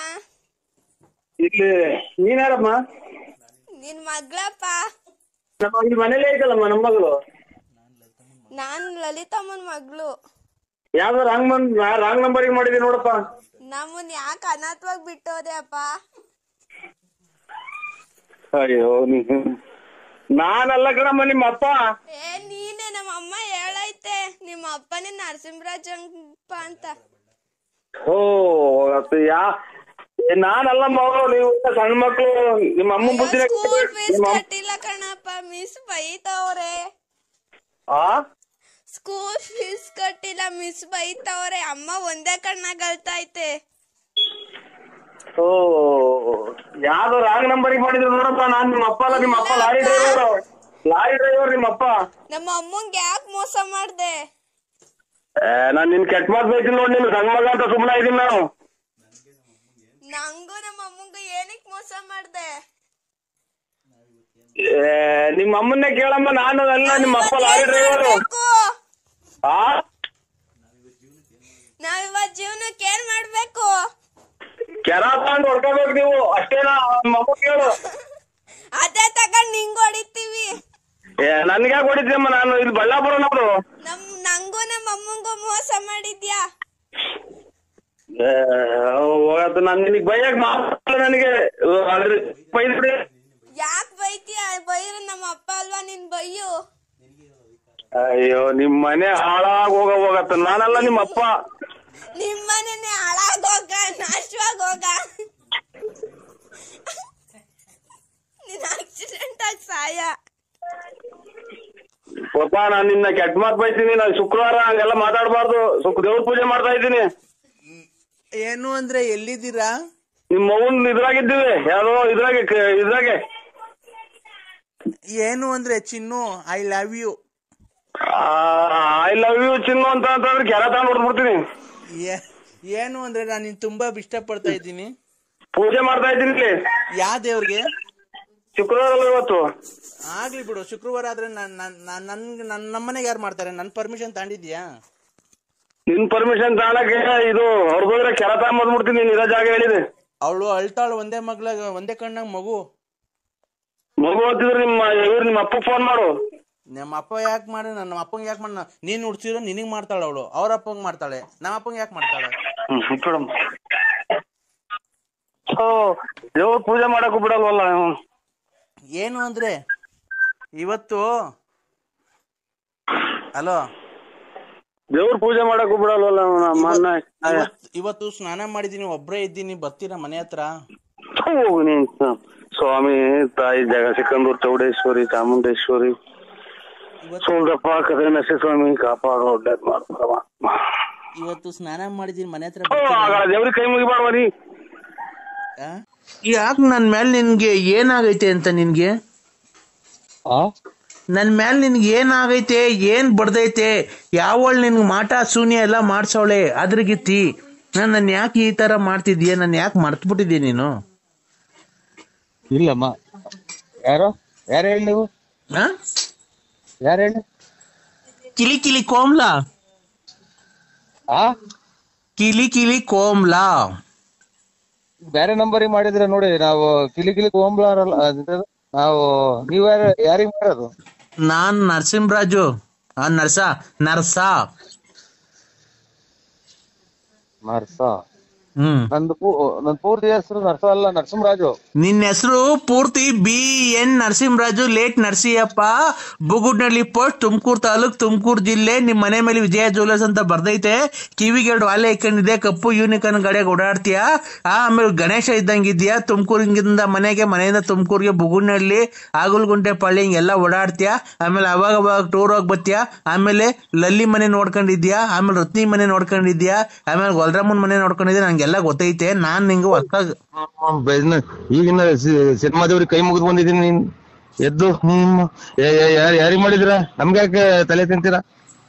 ಇಲ್ಲಿ ನೀನ್ಯಾರಮ್ಮ? ನಿನ್ ಮಗಳಪ್ಪ. ಇಲ್ಲಿ ಮನೇಲೇ ಐತಲ್ಲಮ್ಮ ನಮ್ಮ ಮಗಳು. ನಾನ್ ಲಲಿತಮ್ಮನ್ ಮಗಳು. ಯಾವ್ದು ರಾಂಗ್ ನಂಬರಿಗೆ ಮಾಡಿದೀನಿ ನೋಡಪ್ಪ. ನಮ್ಮನ್ ಯಾಕೆ ಅನಾಥವಾಗಿ ಬಿಟ್ಟೋದೆ ಅಪ್ಪ? ಅಯ್ಯೋ, ನಾನಲ್ಲ ಕಣಮ್ಮ ನಿಮ್ಮ ಅಪ್ಪ. ನೀನೆ, ನಮ್ಮ ಅಮ್ಮ ಹೇಳೈತೆ ನಿಮ್ಮ ಅಪ್ಪನೇ ನರಸಿಂಹರಾಜಪ್ಪ ಅಂತ. ಓ ನಾನಲ್ಲ ಮಗಳು, ನೀವು ಸಣ್ಣ ಮಕ್ಳು, ನಿಮ್ಮ ಅಮ್ಮ ಬುದ್ಧಿನ ಸ್ಕೂಲ್ ಫೀಸ್ ಕಟ್ಟಿಲ್ಲ ಕಣಪ್ಪ, ಮಿಸ್ ಬೈತವ್ರೆ. ಸ್ಕೂಲ್ ಫೀಸ್ ಕಟ್ಟಿಲ್ಲ, ಮಿಸ್ ಬೈತವ್ರೆ. ಅಮ್ಮ ಒಂದೇ ಕಣ್ಣಾಗ ಅಳ್ತೈತೆ. ಓ ಯಾವ್ದು ರಾಂಗ್ ನಂಬರಿಗೆ ಮಾಡಿದ್ರು ನೋಡಪ್ಪ. ನಾನ್ ನಿಮ್ಮ ಅಪ್ಪ ಅಲ್ಲ, ನಿಮ್ಮ ಅಪ್ಪ ಲಾರಿ ಡ್ರೈವರ್ ನಿಮ್ಮ ಅಪ್ಪ. ನಮ್ಮ ಅಮ್ಮಂಗೆ ಯಾಕೆ ಮೋಸ ಮಾಡ್ದೆ? ನಾನ್ ನಿನ್ ಕೆಟ್ಟ ಮಾತು ಬೈತೀನಿ ನೋಡಿ, ನಿನ್ ಸಣ್ಣ ಮಗ ಅಂತ ಸುಮ್ಮನೆ ಇದೀನಿ ನಾನು. ನಂಗೂ ನಮ್ಮ ಅಮ್ಮಂಗೂ ಏನಕ್ ಮೋಸ ಮಾಡ್ದೆ? ನಿಮ್ಮ ಅಮ್ಮನ್ನೇ ಕೇಳಮ್ಮ, ನಾನು ಅಲ್ಲ, ನಿಮ್ಮ ಅಪ್ಪ ಲಾರಿ ಡ್ರೈವರು. ನಾವಿವತ್ ಜೀವನಕ್ಕೆ ಏನ್ ಮಾಡ್ಬೇಕು? ಕೆರ ತಗೊಂಡು ಹೊಡ್ಕೋಬೇಕು ನೀವು, ಅಷ್ಟೇನಾ? ನಿಮ್ಮ ಅಮ್ಮ ಕೇಳು. ಅದೇ ತಗೊಂಡ್ ನಿಂಗ್ ಹೊಡಿತೀವಿ. ನನ್ಗ್ಯಾಕೆ ಹೊಡಿತೀಯಮ್ಮ? ನಾನು ಇಲ್ಲಿ ಬಳ್ಳಾಪುರ ನಮ್ದು. ನಂಗೂ ನಮ್ಮ ಅಮ್ಮಂಗೂ ಮೋಸ ಮಾಡಿದ್ಯಾ? ಹೋಗತ್ತ, ನಾನು ನಿನಗೆ ಬೈಯಕ್ ಮಾತ್ರ, ನನಗೆ ಬೈದ್ಬಿಡಿ. ಯಾಕೆ ಬೈತೀಯ? ಬೈರು ನಮ್ಮ ಅಪ್ಪ ಅಲ್ವಾ, ನಿನ್ ಬೈಯು. ಅಯ್ಯೋ ನಿಮ್ ಮನೆ ಹಾಳಾಗ ಹೋಗತ್ತ, ನಾನಲ್ಲ ನಿಮ್ಮ ಅಪ್ಪ. ನಿಮ್ಮನೆ ಹಾಳಾಗೋಗ, ನಾಶವಾಗೋಗ. ನಿನ್ ಆಕ್ಸಿಡೆಂಟ್ ಆಗಿ ಸಾಯ. ಪಾಪ ನಾನ್ ನಿನ್ನ ಕೆಟ್ಟ ಮಾತು ಬೈತೀನಿ. ನಾನು ಶುಕ್ರವಾರ ಹಂಗೆಲ್ಲ ಮಾತಾಡಬಾರ್ದು. ದೇವ್ರ ಪೂಜೆ ಮಾಡ್ತಾ ಇದ್ದೀನಿ. ಏನು ಅಂದ್ರೆ ಎಲ್ಲಿದ್ದೀರಾ? ನಿಮ್ಮ ಅವ್ನ್ ಇದ್ರಾಗಿದ್ದೀವಿ, ಯಾವ್ದೋ ಇದ್ರಾಗೆ. ಏನು ಅಂದ್ರೆ ಚಿನ್ನು, I love you. I love you ಚಿನ್ನು ಅಂತಂದ್ರೆ ಕೆರ ತಗೊಂಡು ಹೊಡ್ಬಿಡ್ತೀನಿ. ಏನು ಅಂದ್ರೆ ನಾನು ನಿನ್ ತುಂಬಾ ಇಷ್ಟಪಡ್ತಾ ಇದ್ದೀನಿ. ಪೂಜೆ ಮಾಡ್ತಾ ಇದ್ದೀನಿ. ಯಾವ ದೇವ್ರಿಗೆ? ಶುಕ್ರವಾರ ಅಲ್ಲ ಇವತ್ತು. ಆಗ್ಲಿ ಬಿಡು, ಶುಕ್ರವಾರ ಆದ್ರೆ ನಮ್ಮನೆಗೆ ಯಾರು ಮಾಡ್ತಾರೆ? ನನ್ ಪರ್ಮಿಷನ್ ತಗೊಂಡಿದ್ಯಾ? ನಿನ್ ಪರ್ಮಿಷನ್ ತಗೊಳಕ್ಕೆ ಇದು ಹೊರಗೋದ್ರೆ ಕೆರ ತಗೊಂಡ್ಬಿಡ್ತೀನಿ. ನೀನ್ ಇರೋ ಜಾಗ ಹೇಳಿದೆ. ಅವಳು ಅಳ್ತಾಳು, ಒಂದೇ ಕಣ್ಣಾಗ ಮಗು ಓದ್ತಿದ್ರೆ ನಿಮ್ಮ ಅಪ್ಪ ಫೋನ್ ಮಾಡು. ನಮ್ಮ ಅಪ್ಪ ಯಾಕೆ ಮಾಡಿ? ನಮ್ಮ ಅಪ್ಪಂಗೆ ಯಾಕೆ ಮಾಡ? ನೀನ್ ಹುಡ್ಸಿರೋ ನಿನಗ್ ಮಾಡ್ತಾಳ ಅವಳು, ಅವ್ರ ಅಪ್ಪಂಗ್ ಮಾಡ್ತಾಳೆ. ನಮ್ಮ ಅಪ್ಪಂಗೆ ಯಾಕೆ ಮಾಡ್ತಾಳೆ? ದೇವ್ರ ಪೂಜೆ ಮಾಡಕ್ ಬಿಡಲ್ವಲ್ಲ. ಏನು ಅಂದ್ರೆ ಇವತ್ತು ಹಲೋ, ದೇವ್ರ ಪೂಜೆ ಮಾಡಕ್ ಬಿಡಲ್ವಲ್ಲ. ಇವತ್ತು ಸ್ನಾನ ಮಾಡಿದೀನಿ, ಒಬ್ರೇ ಇದ್ದೀನಿ, ಬರ್ತೀರಾ ಮನೆ ಹತ್ರ? ಸ್ವಾಮಿ ತಾಯಿ ಜಗಸಿಕಂದೂರ್ ಚೌಡೇಶ್ವರಿ ಚಾಮುಂಡೇಶ್ವರಿ ಸೋಲ್ದಪ್ಪ ಕದೆ ನರಸಿಂಹಸ್ವಾಮಿ ಕಾಪಾಡೋ ಒಳ್ಳೇದ್ ಮಾಡ್ತಾರವ. ಇವತ್ತು ಸ್ನಾನ ಮಾಡಿದೀನಿ, ಮನೆ ಹತ್ರ. ದೇವ್ರಿಗೆ ಕೈ ಮುಗಿಬಾರ್ವ ನೀ. ಯಾಕೆ ನನ್ ಮೇಲೆ ನಿನ್ಗೆ ಏನಾಗೈತೆ ಅಂತ? ನಿನ್ಗೆ ನನ್ ಮೇಲೆ ನಿನ್ಗೆ ಏನಾಗೈತೆ? ಏನ್ ಬಡ್ದೈತೆ? ಯಾವಳು ನಿನ್ಗೆ ಮಾಟ ಶೂನ್ಯ ಎಲ್ಲ ಮಾಡ್ಸವಳೆ ಅದ್ರಗಿತ್ತಿ. ನನ್ ಯಾಕೆ ಈ ತರ ಮಾಡ್ತಿದ್ಯಾ? ನನ್ ಯಾಕೆ ಮರ್ತ್ಬಿಟ್ಟಿದ್ಯಾ ನೀನು? ಇಲ್ಲಮ್ಮ, ಯಾರು ಹೇಳಿ ನೀವು? ಯಾರು ಹೇಳಿ? ಕಿಲಿ ಕೋಮ್ಲಾ. ಕಿಲಿ ಕೋಮ್ಲಾ ಬೇರೆ ನಂಬರಿಗೆ ಮಾಡಿದ್ರೆ ನೋಡಿ. ನಾವು ಕಿಲಿ ಕೋಮ್ಲಾ ನಾವು. ನೀವ್ ಯಾರಿಗ್ ಮಾಡೋದು? ನಾನ್ ನರಸಿಂಹರಾಜು. ನರ್ಸ. ನನ್ ಪೂರ್ತಿ ಹೆಸರು ನರ್ಸ ಅಲ್ಲ, ನರಸಿಂಹರಾಜು. ನಿನ್ನ ಹೆಸರು ಪೂರ್ತಿ BN Narasimharaju, late Narasiyappa, Bugudnalli post, Tumakuru taluk, Tumakuru ಜಿಲ್ಲೆ. ನಿಮ್ ಮನೆ ಮೇಲೆ ವಿಜಯ ಜ್ಯುವೆಲರ್ಸ್ ಅಂತ ಬರ್ದೈತೆ. ಕಿವಿಗೆ 2 ವಾಲೆ ಇಕ್ಕೊಂಡಿದೆ, ಕಪ್ಪು ಯೂನಿಕಾರ್ನ್ ಗಾಡಿಯಾಗ ಓಡಾಡ್ತೀಯ. ಆಮೇಲೆ ಗಣೇಶ ಇದ್ದಂಗಿದ್ಯಾ. ತುಮಕೂರಿಂದ ಮನೆಯಿಂದ ತುಮಕೂರಿಗೆ ಬುಗುಡ್ನಳ್ಳಿ, ಆಗುಲ್ಗುಂಟೆ ಪಳ್ಳಿ ಹಿಂಗೆಲ್ಲ ಓಡಾಡ್ತೀಯ. ಆಮೇಲೆ ಅವಾಗ ಟೂರ್ ಹೋಗಿ ಬರ್ತೀಯ. ಆಮೇಲೆ ಲಲ್ಲಿ ಮನೆ ನೋಡ್ಕೊಂಡಿದ್ಯಾ, ಆಮೇಲೆ ರತ್ನಿ ಮನೆ ನೋಡ್ಕೊಂಡಿದ್ಯಾ, ಆಮೇಲೆ ಗೊಲ್ರಮ್ಮನ್ ಮನೆ ನೋಡ್ಕೊಂಡಿದ್ಯಾ. ನಂಗೆಲ್ಲ ಗೊತ್ತೈತೆ. ನಾನ್ ನಿಂಗೆ ಹೊಸ್ತಾಗ ಈಗಿನ ಸಿನಿಮಾ ದೇವ್ರಿಗೆ ಕೈ ಮುಗಿದು ಬಂದಿದ್ದೀನಿ. ನೀನ್ ಎದ್ದು ಯಾರಿಗ್ ಮಾಡಿದಿರ? ನಮ್ಗೆ ಯಾಕೆ ತಲೆ ತಿಂತೀರಾ?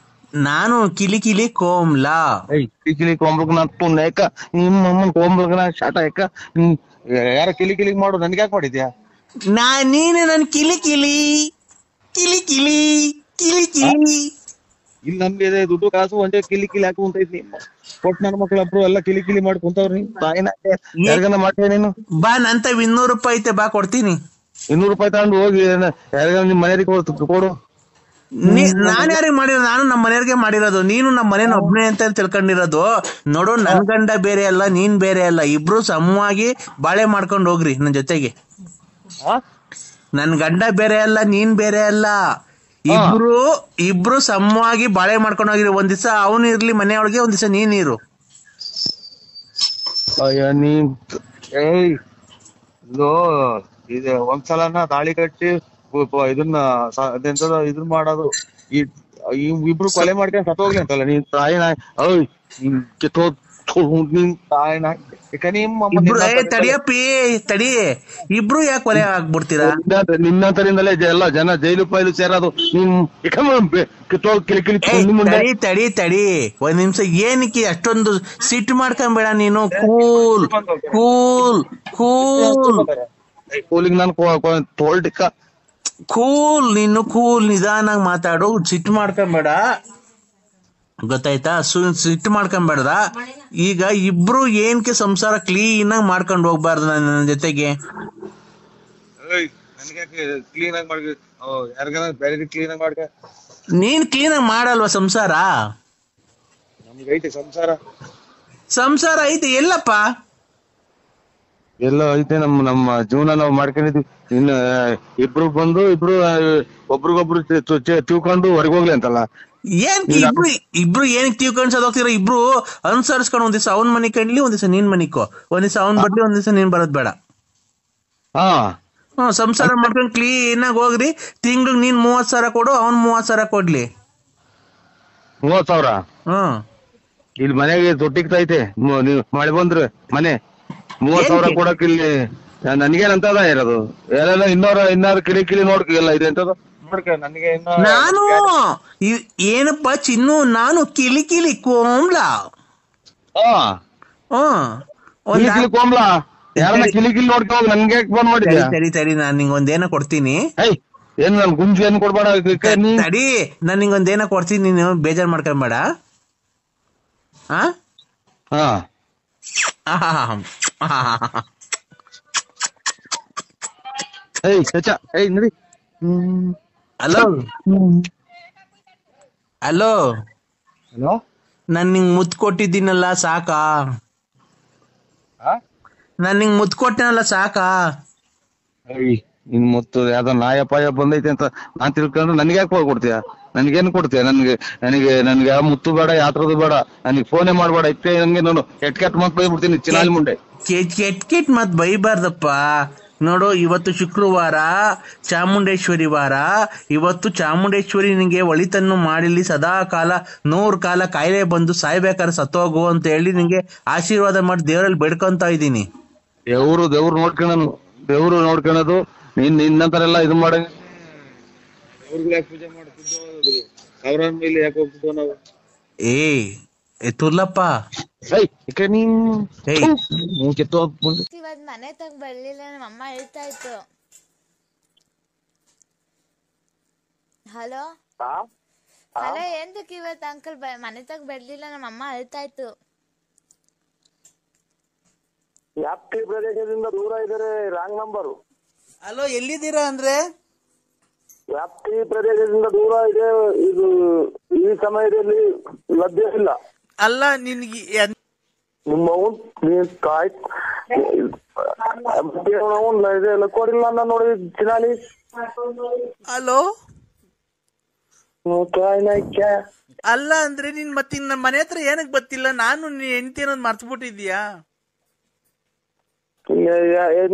ನಾನು ಕಿಲಿ ಕೋಮ್ಲಾ. ಕಿಲಿ ಕೋಮ್ಲಕ್ ನಾನು ಪುಣ್ಯಕ ನಿಮ್ಮಮ್ಮನ್ ಕೋಮ್ಲಕ್ ನಾ ಶಾಟ ಯಾಕ ಯಾರ ಕಿಲಿ ಮಾಡು, ನನ್ಗೆ ಯಾಕೆ ಮಾಡಿದ್ಯಾ? ನೀನು ನನ್ ಕಿಲಿ ಇಲ್ಲಿ ನಮ್ಗೆ ದುಡ್ಡು ಕಾಸು ಒಂದೇ ಕಿಲಿ ಹಾಕಿ ಕುಂತೈತಿ. ಕೊಟ್ಟು ನನ್ನ ಮಕ್ಳೊಬ್ರು ಎಲ್ಲ ಕಿಲಿ ಮಾಡಿ ಕುಂತವ್ರಿ. ಯಾರಿಗನ ಮಾಡ್ತೀಯ ನೀನು? ಬಾ, ನಂತ 200 ರೂಪಾಯಿ ಐತೆ, ಬಾ ಕೊಡ್ತೀನಿ. 200 ರೂಪಾಯಿ ತಗೊಂಡು ಹೋಗಿ ಯಾರಿಗ ನಿಮ್ ಮನೆಯವ್ರಿಗೆ ಕೊಡು. ನಾನ್ ಯಾರಿಗೆ ಮಾಡಿರೋದು? ನಾನು ನಮ್ಮ ಮನೆಯವ್ರಿಗೆ ಮಾಡಿರೋದು. ನೀನು ನಮ್ಮ ಮನೇನ ಒಬ್ನೇ ಅಂತ ತಿಳ್ಕೊಂಡಿರೋದು. ನೋಡು, ನನ್ ಗಂಡ ಬೇರೆ ಅಲ್ಲ, ನೀನ್ ಬೇರೆ ಅಲ್ಲ. ಇಬ್ರು ಸಮವಾಗಿ ಬಾಳೆ ಮಾಡ್ಕೊಂಡು ಹೋಗ್ರಿ ನನ್ ಜೊತೆಗೆ. ನನ್ ಗಂಡ ಬೇರೆ ಅಲ್ಲ, ನೀನ್ ಬೇರೆ ಅಲ್ಲ. ಇಬ್ರು ಸಮವಾಗಿ ಬಾಳೆ ಮಾಡ್ಕೊಂಡು ಹೋಗಿರಿ. ಒಂದ್ ದಿವಸ ಅವನು ಇರ್ಲಿ ಮನೆಯೊಳಗೆ, ಒಂದ್ ದಿವಸ ನೀನಿರು. ಅಯ್ಯ ನೀ ಏಯ್ ಇದು ಇದು ಒಂದ್ಸಲನ ತಾಳಿ ಕಟ್ಟಿ ಇದನ್ನ ಅದೆಂತದ ಇದನ್ ಮಾಡೋದು ಈ ಇಬ್ರು ಕೊಲೆ ಮಾಡ್ಕೊಂಡು ಸತ್ತೋಗ್ಲಿ ಅಂತಲ್ಲ ನೀನ್ ತಾಯಿ ನಾಯ್ ಅಯ್ ನಿನ್ ತಾಯಿ ನಾಯ್ ತಡಿಯಪ್ಪಿ ತಡಿ, ಇಬ್ರು ಯಾಕೆ ಕೊಲೆ ಆಗ್ಬಿಡ್ತೀರಾ? ನಿನ್ನಂತರಿಂದಲೇ ಎಲ್ಲ ಜನ ಜೈಲು ಪೈಲು ಸೇರೋದು. ತಡಿ ತಡಿ ಒಂದ್ ನಿಮಿಷ, ಏನಕ್ಕೆ ಅಷ್ಟೊಂದು ಸಿಟ್ಟು ಮಾಡ್ಕೊಂಬೇಡ ನೀನು. ಕೂಲ್ ಕೂಲ್ ಕೂಲ್ ಕೂಲಿಂಗ್ ನಾನು ತೋಲ್ಟಿಕ್ಕ ಕೂಲ್, ನೀನು ಕೂಲ್, ನಿಧಾನಾಗ್ ಮಾತಾಡು, ಸಿಟ್ಟು ಮಾಡ್ಕೊಂಬೇಡ, ಗೊತ್ತಾಯ್ತಾ? ಸಿಟ್ಟು ಮಾಡ್ಕೊಂಬೇಡ್ದ. ಈಗ ಇಬ್ರು ಏನ್ಕೆ ಸಂಸಾರ ಕ್ಲೀನ್ ಆಗಿ ಮಾಡ್ಕೊಂಡು ಹೋಗ್ಬಾರ್ದು ನನ್ನ ಜೊತೆಗೆ? ನೀನ್ ಕ್ಲೀನ್ ಆಗಿ ಮಾಡಲ್ವಾ ಸಂಸಾರ? ಸಂಸಾರ ಐತೆ ಎಲ್ಲಪ್ಪ? ಎಲ್ಲ ಐತೆ. ನಮ್ಮ ಜೀವನ ನಾವು ಮಾಡ್ಕೊಂಡಿದ್ವಿ. ಇನ್ನು ಇಬ್ರು ಬಂದು ಇಬ್ರು ಒಬ್ರಿಗೊಬ್ರು ತಿಳ್ಕೊಂಡು ಹೊರಗೋಗ್ಲಿ ಅಂತಲ್ಲ. ಏನ್ ಇಬ್ರು ಏನಕ್ಕೆ ತಿಳ್ಕೊಂಡ್ ಹೋಗ್ತೀರಾ? ಇಬ್ರು ಅನುಸರಿಸ್ಕೊಂಡು ಒಂದ್ ದಿವಸ ಅವ್ನ್ ಮನಿ ಕಂಡ್ಲಿ, ಒಂದ್ ದಿವಸ ನೀನ್ ಮನಿಕೋ, ಒಂದ್ ದಿವಸ ಅವ್ನ್ ಬರ್ಲಿ, ಒಂದ್ ದಿವಸ ನೀನ್ ಬರೋದ್ ಬೇಡ. ಸಂಸಾರ ಮಾಡ್ಕೊಂಡು ಕ್ಲೀನ್ ಆಗಿ ಹೋಗ್ರಿ. ತಿಂಗ್ಳಿಗೆ ನೀನ್ 30,000 ಕೊಡು, ಅವ್ನ್ 30,000 ಕೊಡ್ಲಿ. 30,000? ಇಲ್ಲಿ ಮನೆಗೆ ತೊಟ್ಟಿಗ್ತೈತೆ. ನೀವು ಮಳೆ ಬಂದ್ರೆ ಮನೆ 30,000 ಕೊಡಕ್ ಇಲ್ಲಿ ನನ್ಗೇನಂತದ ಇರೋದು? ಎಲ್ಲ ಇನ್ನಾರು ಕಿಳಿ ನೋಡ್ಕ ಎಲ್ಲ ಇದೆ ಅಂತದ ನೋಡ್ಕ ನನಗೆ. ನಾನು ಏನಪ್ಪ ಚಿನ್ನು, ನಾನು ಕಿಲಿ ಕೋಮ್ಲ. ಕೋಮ್ಲಾ ಯಾರನ್ನ ಕಿಲಿ ನೋಡ್ಕೊ ನನ್ಗೆ ಫೋನ್ ಮಾಡಿದ್ಯಾ? ಸರಿ ನಾನ್ ನಿಂಗೊಂದೇನ ಕೊಡ್ತೀನಿ. ಏನ್ ನನ್ ಗುಂಜು ಏನ್ ಕೊಡ್ಬೇಡ. ತಡಿ, ನಾನ್ ನಿಂಗೊಂದೇನ ಕೊಡ್ತೀನಿ, ನೀನು ಬೇಜಾರ್ ಮಾಡ್ಕೊಂಬೇಡ. ಹಲೋ ಹಲೋ ಹಲೋ, ನಾನ್ ನಿಂಗ್ ಮುತ್ ಕೊಟ್ಟಿದ್ದೀನಲ್ಲ ಸಾಕಾ? ನಾನ್ ನಿಂಗ್ ಮುತ್ ಕೊಟ್ಟೆನಲ್ಲ ಸಾಕಾ? ಇನ್ ಮುತ್ತು ಯಾವ್ದೋ ನಾಯ ಪಾಯ ಬಂದೈತೆ ಅಂತ ನಾನ್ ತಿಳ್ಕೊಂಡು ನನ್ಗೆ ಯಾಕೆ ಕೊಡ್ತೀಯ? ನನ್ಗೇನ್ ಕೊಡ್ತೀಯ? ನನ್ಗೆ ಯಾವ ಮುತ್ತು ಬೇಡ, ಯಾತ್ರದು ಬೇಡ, ನನಗೆ ಫೋನೇ ಮಾಡ್ಬೇಡ. ಇತ್ತೆ ನಂಗೆ ನೋಡು ಕೆಟ್ ಮತ್ ಬೈಬಿಡ್ತೀನಿ ಚಿನಾಲಿ ಮುಂಡೆ. ಕೆಟ್ ಮತ್ ಬೈಬಾರ್ದಪ್ಪ. ನೋಡು, ಇವತ್ತು ಶುಕ್ರವಾರ, ಚಾಮುಂಡೇಶ್ವರಿ ವಾರ. ಇವತ್ತು ಚಾಮುಂಡೇಶ್ವರಿ ನಿಂಗೆ ಒಳಿತನ್ನು ಮಾಡಿಲಿ, ಸದಾ ಕಾಲ 100 ಕಾಲ ಕಾಯಿಲೆ ಬಂದು ಸಾಯ್ಬೇಕಾದ್ರೆ ಸತ್ತೋಗು ಅಂತ ಹೇಳಿ ನಿಂಗೆ ಆಶೀರ್ವಾದ ಮಾಡಿ ದೇವರಲ್ಲಿ ಬೇಡ್ಕೊಂತ ಇದ್ದೀನಿ. ದೇವ್ರು ನೋಡ್ಕೊಳೋದು ನಿನ್ನಂತರ ಎಲ್ಲ ಇದು ಮಾಡ. ಪೂಜೆ ಮಾಡ್ತಿದ್ದೋ ಸಾವಿರ ಮೇಲೆ ಯಾಕೆ ಹೋಗ್ತಿದ್ದೋ ನಾವು? ತುರ್ಲಪ್ಪ, ಇವತ್ ಮನೆ ತಗ ಬರ್ಲಿಲ್ಲ, ನಮ್ಮ ಅಮ್ಮ ಹೇಳ್ತಾ ಇತ್ತು. ಹಲೋ ಹಲೋ, ಎಂತಕ್ಕೆ ಇವತ್ತು ಅಂಕಲ್ ಮನೆ ತಗ ಬರ್ಲಿಲ್ಲ, ನಮ್ಮ ಅಮ್ಮ ಹೇಳ್ತಾ ಇತ್ತು. ವ್ಯಾಪ್ತಿ ಪ್ರದೇಶದಿಂದ ದೂರ ಇದ್ದಾರೆ, ರಾಂಗ್ ನಂಬರು. ಹಲೋ, ಎಲ್ಲಿದ್ದೀರಾ ಅಂದ್ರೆ? ವ್ಯಾಪ್ತಿ ಪ್ರದೇಶದಿಂದ ದೂರ ಇದೆ, ಇದು ಈ ಸಮಯದಲ್ಲಿ ಲಭ್ಯ ಇಲ್ಲ. ಅಲ್ಲ, ನಿನ್ಗೆ ಇದೆಲ್ಲ ಕೊಡಿಲ್ಲ ನಾನು ನೋಡಿ ಚಿನಾಲಿ. ಹಲೋ, ಅಲ್ಲ ಅಂದ್ರೆ ನೀನ್ ಮತ್ತಿನ್ನ ಮನೆ ಹತ್ರ ಏನಕ್ ಬರ್ತಿಲ್ಲ? ನಾನು ನೀನ್ ಹೆಂಡತಿ ಅನ್ನೋದು ಮರ್ತ್ಬಿಟ್ಟಿದ್ಯಾ?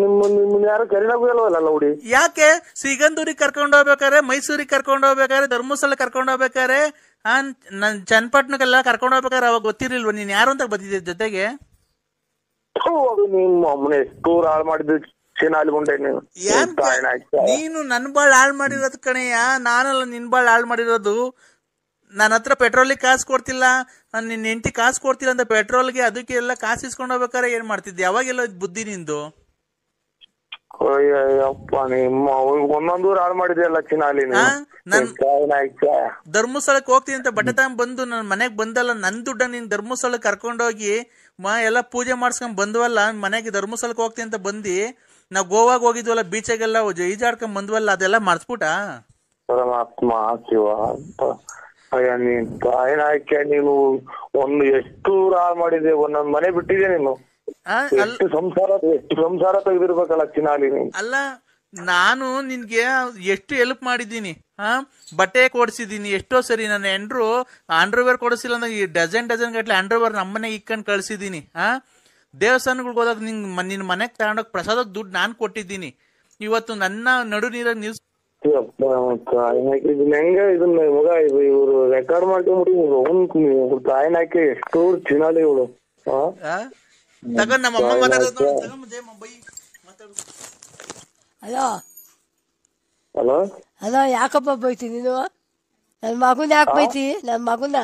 ನಿಮ್ಮನ್ನ ಯಾರು ಕರೀನಾಗೂ ಇಲ್ವಲ್ಲ ಹುಡಿ. ಯಾಕೆ? ಸಿಗಂದೂರಿಗೆ ಕರ್ಕೊಂಡ್ ಹೋಗ್ಬೇಕಾರೆ, ಮೈಸೂರಿಗೆ ಕರ್ಕೊಂಡ್ ಹೋಗ್ಬೇಕಾರೆ, ಧರ್ಮಸ್ಥಳ ಕರ್ಕೊಂಡ್ ಹೋಗ್ಬೇಕಾರೆ, ನನ್ ಚನ್ನಪಟ್ಟಣಕ್ಕೆಲ್ಲ ಕರ್ಕೊಂಡ್ ಹೋಗ್ಬೇಕಾರೆ ಅವಾಗ ಗೊತ್ತಿರ್ಲಿಲ್ವ ನೀನ್ ಯಾರು ಅಂತ ಬಂದಿದ್ದೆ ಜೊತೆಗೆ? ಎಷ್ಟು ಹಾಳು ಮಾಡಿದ್ದು ಚಿನಾಲಿ ಮುಂಡೆ ನೀನು ನನ್ ಬಾಳ್ ಹಾಳು ಮಾಡಿರೋದು ಕಣಯ್ಯ, ನಾನಲ್ಲ ನಿನ್ ಬಾಳ್ ಹಾಳು ಮಾಡಿರೋದು. ನನ್ನ ಹತ್ರ ಪೆಟ್ರೋಲಿಗೆ ಕಾಸು ಕೊಡ್ತಿಲ್ಲ, ನಿನ್ ಹೆಂಡತಿ ಕಾಸು ಕೊಡ್ತಿಲ್ಲ ಅಂತ ಪೆಟ್ರೋಲ್ಗೆ ಅದಕ್ಕೆ ಎಲ್ಲ ಕಾಸು ಇಸ್ಕೊಂಡ್ ಹೋಗ್ಬೇಕಾರೆ ಏನ್ ಮಾಡ್ತಿದ್ದೆ? ಯಾವಾಗೆಲ್ಲ ಬುದ್ಧಿ ನಿಂದು? ಅಪ್ಪ ನಿಮ್ಮ ಒಂದೊಂದು ಹಾಳು ಮಾಡಿದೆಯಲ್ಲ ಚಿನಾಲಿ. ಧರ್ಮಸ್ಥಳಕ್ಕೆ ಹೋಗ್ತೀನಿ ಅಂತ ಬಟ್ಟೆ ತಗೊಂಡ್ ಬಂದು ನನ್ ಮನೆಗ್ ಬಂದಲ್ಲ, ನನ್ ದುಡ್ಡ ನೀನ್ ಧರ್ಮಸ್ಥಳಕ್ಕೆ ಕರ್ಕೊಂಡೋಗಿ ಎಲ್ಲ ಪೂಜೆ ಮಾಡ್ಸ್ಕೊಂಡ್ ಬಂದ್ವಲ್ಲ, ಮನೆಗೆ ಧರ್ಮಸ್ಥಳಕ್ಕೆ ಹೋಗ್ತೀನಿ ಅಂತ ಬಂದಿ. ನಾವ್ ಗೋವಾಗ ಹೋಗಿದ್ವಲ್ಲ, ಬೀಚಾಗೆಲ್ಲ ಈಜಾಡ್ಕೊಂಡ್ ಬಂದ್ವಲ್ಲ, ಅದೆಲ್ಲ ಮರ್ಸ್ಬಿಟ್ಟ? ಪರಮಾತ್ಮ ಶಿವ ನೀನ್ ತಾಯಿನಾಯ್ಕೆ, ನೀನು ಒಂದು ಎಷ್ಟು ಹಾಳು ಮಾಡಿದೆ, ಒಂದೊಂದ್ ಮನೆ ಬಿಟ್ಟಿದೆ ನೀನು. ಎಷ್ಟು ಸಂಸಾರ ತೆಗೆದಿರ್ಬೇಕಲ್ಲ ಚಿನಾಲಿ. ಅಲ್ಲ, ನಾನು ನಿನ್ಗೆ ಎಷ್ಟು ಹೆಲ್ಪ್ ಮಾಡಿದ್ದೀನಿ. ಬಟ್ಟೆ ಕೊಡ್ಸಿದೀನಿ ಎಷ್ಟೋ ಸರಿ. ನನ್ನ ಅಂಡರ್ವೇರ್ ಕೊಡಿಸಿಲ್ಲ ಅಂದ್ರೆ ಡಜನ್ ಗಟ್ಲೆ ಅಂಡರ್ವೇರ್ ನಮ್ಮನೆ ಇಕ್ಕೊಂಡ್ ಕಳ್ಸಿದೀನಿ. ದೇವಸ್ಥಾನಗಳಿಗೆ ಹೋದಾಗ ನಿನ್ ಮನೆಗೆ ತಗೊಂಡೋಗಿ ಪ್ರಸಾದಕ್ಕೆ ದುಡ್ಡು ನಾನು ಕೊಟ್ಟಿದ್ದೀನಿ. ಇವತ್ತು ನನ್ನ ನಡು ನೀರಾಗ ನಿಲ್ಸ್ ಹೆಂಗ ಇದನ್ನ ಮಗ ಇವ್ರು ರೆಕಾರ್ಡ್ ಮಾಡ್ಕೊಂಡ್ಬಿಟ್ಟು ತಾಯಿನ ಹಾಕಿ ಎಷ್ಟು ಚಿನಾಲಿ ಇವಳು ತಗೊಂಡ್ ನಮ್ಮ ಅಮ್ಮ ಮಾತಾಡೋದು. ಹಲೋ ಹಲೋ ಹಲೋ, ಯಾಕಪ್ಪ ಬೈತಿ ನೀನು? ನನ್ನ ಮಗನ ಯಾಕೆ ಬೈತಿ? ನನ್ನ ಮಗನ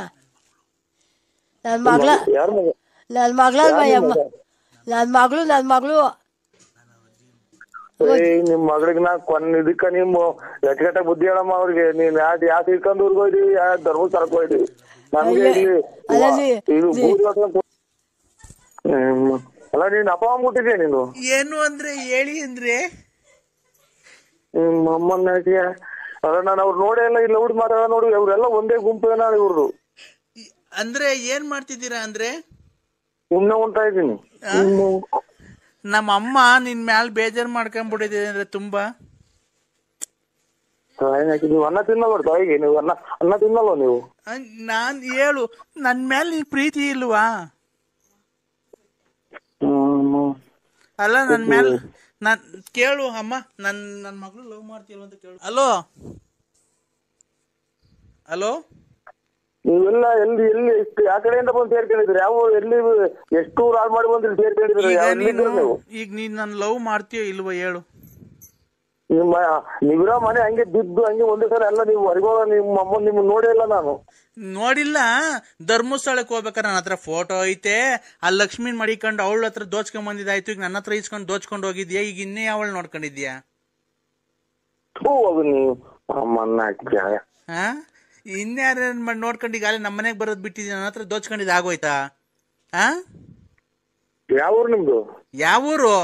ನನ್ನ ಮಗಳ ಯಾರ ಮಗ? ನನ್ನ ಮಗಳ ಅಮ್ಮ, ನನ್ನ ಮಗಳು ನಿಮ್ ಮಗಳಿಗೆ ನಾ ಇದಕ್ಕ ನಿಮ್ಮ ಎಟ್ಗಟ್ಟ ಬುದ್ಧಿ ಹೇಳಮ್ಮ ಅವ್ರಿಗೆ. ನೀನ್ ಯಾವ ತೀರ್ಕೊಂಡ್ ಹೋಯ್ದಿವಿ, ಯಾವ ಧರ್ಮಸ್ಥಳಕ್ಕೆ ಹೋಯ್ದಿವಿ. ನಮ್ಗೆ ಅಲ್ಲ ನೀನ್ ಅಪ್ಪ ಅಂದ್ಬಿಟ್ಟಿದ್ಯಾ ನೀನು? ಏನು ಅಂದ್ರೆ ಹೇಳಿ ಅಂದ್ರೆ ನಿಮ್ಮ ಅಮ್ಮನ ಅಲ್ಲ ನಾನು ಅವ್ರು ನೋಡೇ ಇಲ್ಲ. ಇಲ್ಲ ಹುಡುಗ ಮಾತಾಡ ನೋಡಿ, ಅವ್ರೆಲ್ಲ ಒಂದೇ ಗುಂಪು ಏನ ಇವ್ರದ್ದು. ಅಂದ್ರೆ ಏನ್ ಮಾಡ್ತಿದ್ದೀರಾ ಅಂದ್ರೆ ಸುಮ್ನೆ ಉಂಟಾ ಇದ್ದೀನಿ. ನಮ್ಮ ಅಮ್ಮ ನಿನ್ ಮ್ಯಾಲ ಬೇಜಾರ್ ಮಾಡ್ಕೊಂಡ್ಬಿಟ್ಟಿದೆ ಅಂದ್ರೆ ತುಂಬಾ. ನೀವು ಅನ್ನ ತಿನ್ನಲ್ಲ ತಾಯಿಗೆ, ನೀವು ಅನ್ನ ತಿನ್ನಲ್ವ ನೀವು? ನಾನ್ ಹೇಳು, ನನ್ ಮೇಲೆ ನಿನ್ ಪ್ರೀತಿ ಇಲ್ವಾ? ಅಲ್ಲ ನನ್ ಮೇಲೆ ನಾನ್ ಕೇಳು ಅಮ್ಮ, ನನ್ ಮಗಳು ಲವ್ ಮಾಡ್ತೀಯಲ್ಲ ಅಂತ ಕೇಳು. ಹಲೋ ಹಲೋ, ನೀವೆಲ್ಲ ಎಲ್ಲಿ ಎಲ್ಲಿ ಯಾವ ಕಡೆಯಿಂದ ಬಂದು ಸೇರ್ಕೊಂಡಿದ್ರಿ? ಯಾವ ಎಲ್ಲಿ ಎಷ್ಟು ಹಾಳು ಮಾಡಿ ಬಂದ್ರಿ ಸೇರ್ಕೊಂಡಿದ್ರಿ? ಈಗ ನೀನ್ ನನ್ ಲವ್ ಮಾಡ್ತೀಯೋ ಇಲ್ವೋ ಹೇಳು? ನೀವಿರೋ ಮನೆ ಹಂಗೆ ಬಿದ್ದು ಹಂಗೆ ಒಂದೇ ಸಲ ಎಲ್ಲ ನೀವು ಹೊರಗೋಗ. ನಿಮ್ಮ ಅಮ್ಮ ನಿಮ್ ನೋಡೇ ಇಲ್ಲ ನಾನು. ನೋಡಿಲ್ಲ. ಧರ್ಮಸ್ಥಳಕ್ಕೆ ಹೋಗ್ಬೇಕಾರೆ ನನ್ನ ಹತ್ರ ಫೋಟೋ ಐತೆ. ಆ ಲಕ್ಷ್ಮೀನ್ ಮಡಿಕೊಂಡು ಅವಳ ಹತ್ರ ದೋಚ್ಕೊಂಡ್ ಬಂದಿದ್ದಾಯ್ತು. ಈಗ ನನ್ನ ಹತ್ರ ಇಸ್ಕೊಂಡು ದೋಚ್ಕೊಂಡು ಹೋಗಿದ್ಯಾ. ಈಗ ಇನ್ನೇ ಅವಳು ನೋಡ್ಕೊಂಡಿದ್ಯಾ? ನೀವು ಅಮ್ಮನ್ನ ಇನ್ಯಾರ ನೋಡ್ಕೊಂಡು ಈಗ ನಮ್ಮ ಮನೆಗೆ ಬರೋದ್ ಬಿಟ್ಟಿದ್ಯಾ? ನನ್ನ ಹತ್ರ ದೋಚ್ಕೊಂಡಿದ್ ಆಗೋಯ್ತಾ? ಯಾವ ಊರು ನಿಮ್ದು? ಯಾವ ಊರು?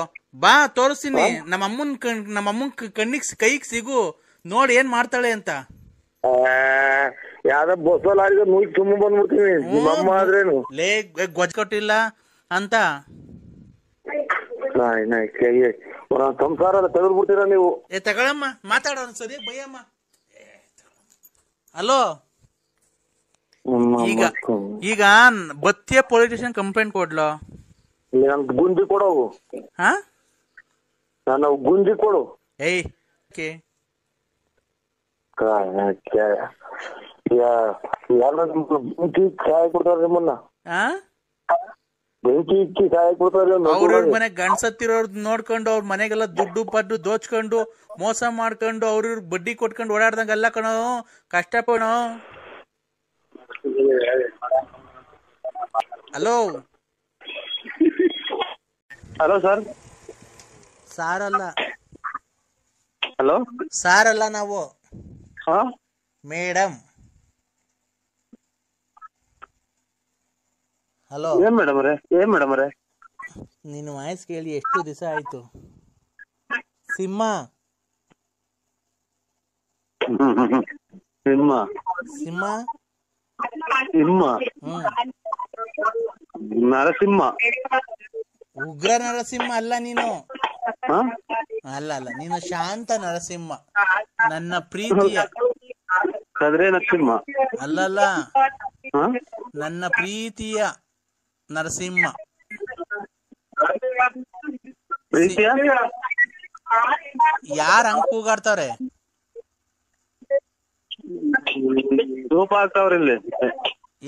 ಬಾ ತೋರಿಸ್ತೀನಿ. ನಮ್ಮ ಅಮ್ಮನ್ ಕೈಗೆ ಸಿಗು, ನೋಡಿ ಏನ್ ಮಾಡ್ತಾಳೆ ಅಂತ. ಯಾವ್ದ ಬಸ್ಸಲ್ಲಿ ನೂಗಿ ತುಂಬ ಬಂದ್ಬಿಡ್ತೀನಿ. ನಿಮ್ಮ ಅಮ್ಮ ಆದ್ರೇನು ಲೇ ಗೊಜ್ಜ ಕೊಟ್ಟಿಲ್ಲ ಅಂತ ಸಂಸಾರ ತೆಗೆದು ಬಿಡ್ತೀರಾ ನೀವು? ತಗೊಳಮ್ಮ, ಮಾತಾಡೋಣ ಸರಿ ಬೈಯಮ್ಮ. ಹಲೋ, ಈಗ ಬತ್ತಿಯ ಪೊಲೀಸ್ ಸ್ಟೇಷನ್ ಕಂಪ್ಲೇಂಟ್ ಕೊಡ್ಲೋ? ಗುಂಜಿ ಕೊಡೋವು. ನಾನು ಗುಂಜಿ ಕೊಡು. ಏಯ್ ಬೆಂಕಿ ಸಹಾಯ ಕೊಡ್ತಾರ ನಿಮ್ಮನ್ನ? ಬೆಂಕಿ ಇಕ್ಕಿ ಸಹಾಯ ಕೊಡ್ತಾರೆ. ಅವ್ರ ಮನೆ ಗಂಡ್ಸತ್ತಿರೋರ್ ನೋಡ್ಕೊಂಡು ಅವ್ರ ಮನೆಗೆಲ್ಲ ದುಡ್ಡು ಪಡ್ಡು ದೋಚ್ಕೊಂಡು ಮೋಸ ಮಾಡ್ಕೊಂಡು ಅವ್ರ ಬಡ್ಡಿ ಕೊಟ್ಕೊಂಡು ಓಡಾಡ್ದಂಗೆಲ್ಲ ಕಣೋ ಕಷ್ಟಪಡೋ. Hello hello sir. ಸಾರಲ್ಲ. ಹಲೋ ಸಾರಲ್ಲ, ನಾವು ಮೇಡಮ್. ಹಲೋ ಏನ್ ಮೇಡಮ್ ಅವರೇ? ನಿನ್ನ ವಾಯ್ಸ್ ಕೇಳಿ ಎಷ್ಟು ದಿವಸ ಆಯ್ತು? ಸಿಂಹ ಸಿಂಹ ಸಿಂಹ ನರಸಿಂಹ. ಉಗ್ರ ನರಸಿಂಹ ಅಲ್ಲ ನೀನು. ಅಲ್ಲ ನೀನು ಶಾಂತ ನರಸಿಂಹ, ನನ್ನ ಪ್ರೀತಿಯ ಕದ್ರೆ ನರಸಿಂಹ. ಅಲ್ಲಲ್ಲ, ನನ್ನ ಪ್ರೀತಿಯ ನರಸಿಂಹ. ಯಾರ ಹಂಗ್ ಕೂಗಾಡ್ತಾರೆ? ಧೂಪ ಹಾಕ್ತಾವ್ರಿ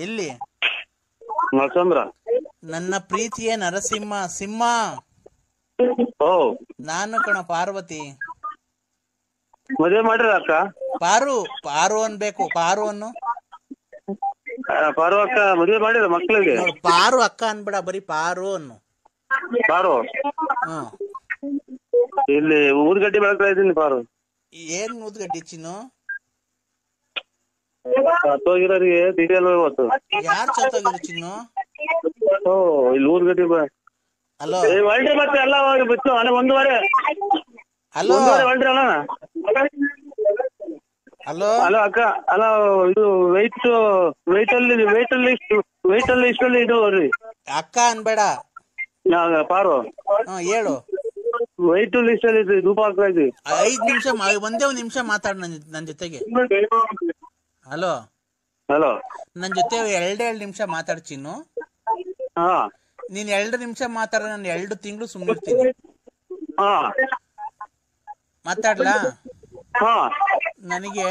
ಎಲ್ಲಿ? ನರಸಂದ್ರ. ನನ್ನ ಪ್ರೀತಿಯ ನರಸಿಂಹ ಸಿಂಹ. ನಾನು ಕಣ ಪಾರ್ವತಿ. ಮದುವೆ ಮಾಡ್ರಿ ಅಕ್ಕ? ಪಾರು ಅನ್ಬೇಕು. ಪಾರು ಅನ್ನು ಪಾರು ಅಕ್ಕ ಮದುವೆ ಮಾಡಿರ ಮಕ್ಳಿಗೆ? ಪಾರು ಅಕ್ಕ ಅನ್ಬೇಡ, ಬರೀ ಪಾರು ಅನ್ನು. ಪಾರು ಇಲ್ಲಿ ಊದ್ಗಡ್ಡಿ ಬೆಳಗ್ತಾ ಇದ್ದೀನಿ. ಪಾರು ಏನ್ ಊದ್ಗಡ್ಡಿ ಚಿನ್ನು? ಸತ್ತೋಗಿರೋರಿಗೆ ಡೀಟೇಲ್ ಇವತ್ತು. ಯಾರು ಸತ್ತೋಗಿರೋ ಚಿನ್ನು? ಇಲ್ಲಿ ಊದ್ಗಡ್ಡಿ. ಹಲೋ ಒಳ್ಳೆ ಮತ್ತೆ ಎಲ್ಲ ಬಿತ್ತು ಅಣ್ಣ. 1:15. ಹಲೋ ಒಳ್ಳೆ ಅಣ್ಣ. ಹಲೋ ಹಲೋ ಅಕ್ಕ. ಅಲ್ಲ ಇದು ವೆಯ್ಟ್ ಅಲ್ಲಿ ಇಷ್ಟಲ್ಲಿ ಇದು ರೀ. ಅಕ್ಕ ಅನ್ಬೇಡ, ಪಾರು ಹೇಳು. ವೆಯ್ಟ್ ಲಿಸ್ಟ್ ಅಲ್ಲಿ ಧೂಪ ಹಾಕ್ತಾ ಇದ್ವಿ. 5 ನಿಮಿಷ, ಒಂದೇ ಒಂದು ನಿಮಿಷ ಮಾತಾಡ ನನ್ ಜೊತೆಗೆ. ಹಲೋ ನನ್ ಜೊತೆ 2 ನಿಮಿಷ ಮಾತಾಡ್ ಚಿನ್ನು. ನೀನ್ 2 ನಿಮಿಷ ಮಾತಾಡ, ನಾನು 2 ತಿಂಗಳು ಸುಮ್ಮನಿರ್ತೀನಿ. ಹಾ ಮಾತಾಡ್ಲಾ? ಹಾ ನನಗೆ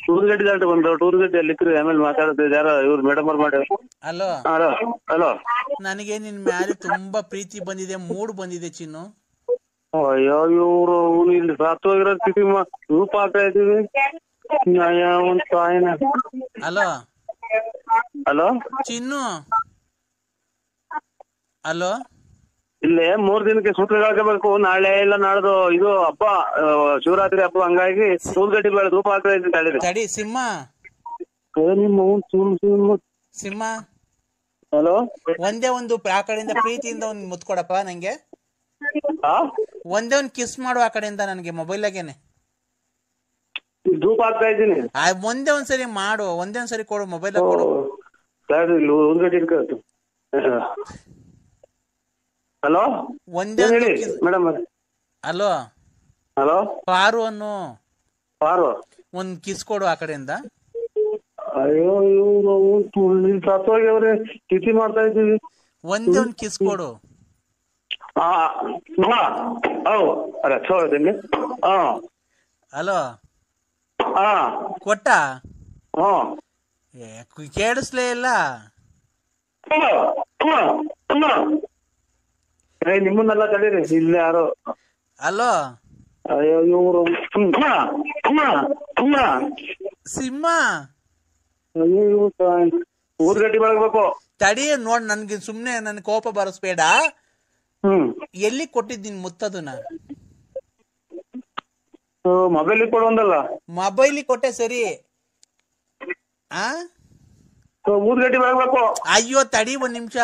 ಟೂರ್ ಗಡ್ಡಿ ದಾಟ ಬಂದು ಟೂರ್ ಗಡ್ಡಿ ಅಲ್ಲಿ ಆಮೇಲೆ ಮಾತಾಡ್ತಿದ್ದೆ ಯಾರೋ ಇವ್ರು ಮೇಡಮ್ ಅವ್ರು ಮಾಡಿ. Hello hello hello. ನನಗೆ ನಿನ್ ಮೇಲೆ ತುಂಬಾ ಪ್ರೀತಿ ಬಂದಿದೆ, ಮೂಡ್ ಬಂದಿದೆ ಚಿನ್ನು. ಅಯ್ಯೋ ಇವ್ರು ಇಲ್ಲಿ ಸತ್ತೋಗಿರೋ ಸ್ಥಿತಿ ರೂಪ ಹಾಕ್ತಾ ಇದೀವಿ. ಹಲೋ ಹಲೋ ಚಿನ್ನು. ಹಲೋ ಇಲ್ಲೇ 3 ದಿನಕ್ಕೆ ಸೂತ್ರ ಹಾಕಬೇಕು. ನಾಳೆ ಇಲ್ಲ ನಾಡ್ದು ಇದು ಹಬ್ಬ, ಶಿವರಾತ್ರಿ ಹಬ್ಬ, ಹಂಗಾಗಿ ಸೂರ್ಗಡ್ಡಿ ಬೇಡ ಧೂಪ ಹಾಕ್ತಾ ಇದ್ದೀನಿ. ತಡಿ ಸಿಂಹ. ಸಿಂಹ ಹಲೋ, ಒಂದೇ ಒಂದು ಆ ಕಡೆಯಿಂದ ಪ್ರೀತಿಯಿಂದ ಒಂದ್ ಮುತ್ತು ಕೊಡಪ್ಪ ನಂಗೆ. ಒಂದೇ ಒಂದ್ ಕಿಸ್ ಮಾಡು ಆ ಕಡೆಯಿಂದ ನನಗೆ ಮೊಬೈಲಾಗೇನೆ. ಧೂಪ ಹಾಕ್ತಾ ಇದ್ದೀನಿ. ಒಂದೇ ಒಂದ್ಸರಿ ಮಾಡು, ಒಂದೇ ಒಂದ್ಸರಿ ಕೊಡು, ಮೊಬೈಲ್ ಕೊಡು. ಹಲೋ ಒಂದೇ ಮೇಡಮ್. ಹಲೋ ಹಲೋ ಪಾರು ಅನ್ನು ಪಾರು ಒಂದ್ ಕಿಸ್ ಕೊಡು ಆ ಕಡೆಯಿಂದ. ಅಯ್ಯೋ ಇವ್ರು ಸತ್ತೋಗ್ಯವ್ರೆ, ತಿಥಿ ಮಾಡ್ತಾ ಇದ್ದೀವಿ. ಒಂದೇ ಒಂದ್ ಕಿಸ್ ಕೊಡು. ಹಲೋ ಕೊಟ್ಟ? ಕೇಳಿಸ್ಲೇ ಇಲ್ಲ. ನಿಮ್ಮನ್ನೆಲ್ಲ ತಡೀರಿ, ಇಲ್ಲಿ ಯಾರು. ಹಲೋ ಅಯ್ಯೋ ಇವ್ರು ಸಿಂಹ. ಅಯ್ಯೋ ಊರ್ಗಡ್ಡಿ ಬೆಳಗ್ಬೇಕು. ತಡಿ ನೋಡ್, ನನ್ಗೆ ಸುಮ್ನೆ ನನ್ ಕೋಪ ಬರಸ್ಬೇಡ. ಎಲ್ಲಿ ಕೊಟ್ಟಿದ್ದೀನಿ ಮುತ್ತದನ್ನ? ಮೊಬೈಲ್ ಕೊಡುವಂದಲ್ಲ. ಮೊಬೈಲ್ ಕೊಟ್ಟೆ ಸರಿ. ಊರ್ಗಡ್ಡಿ ಬೆಳಗ್ಬೇಕು. ಅಯ್ಯೋ ತಡಿ ಒಂದ್ ನಿಮಿಷ.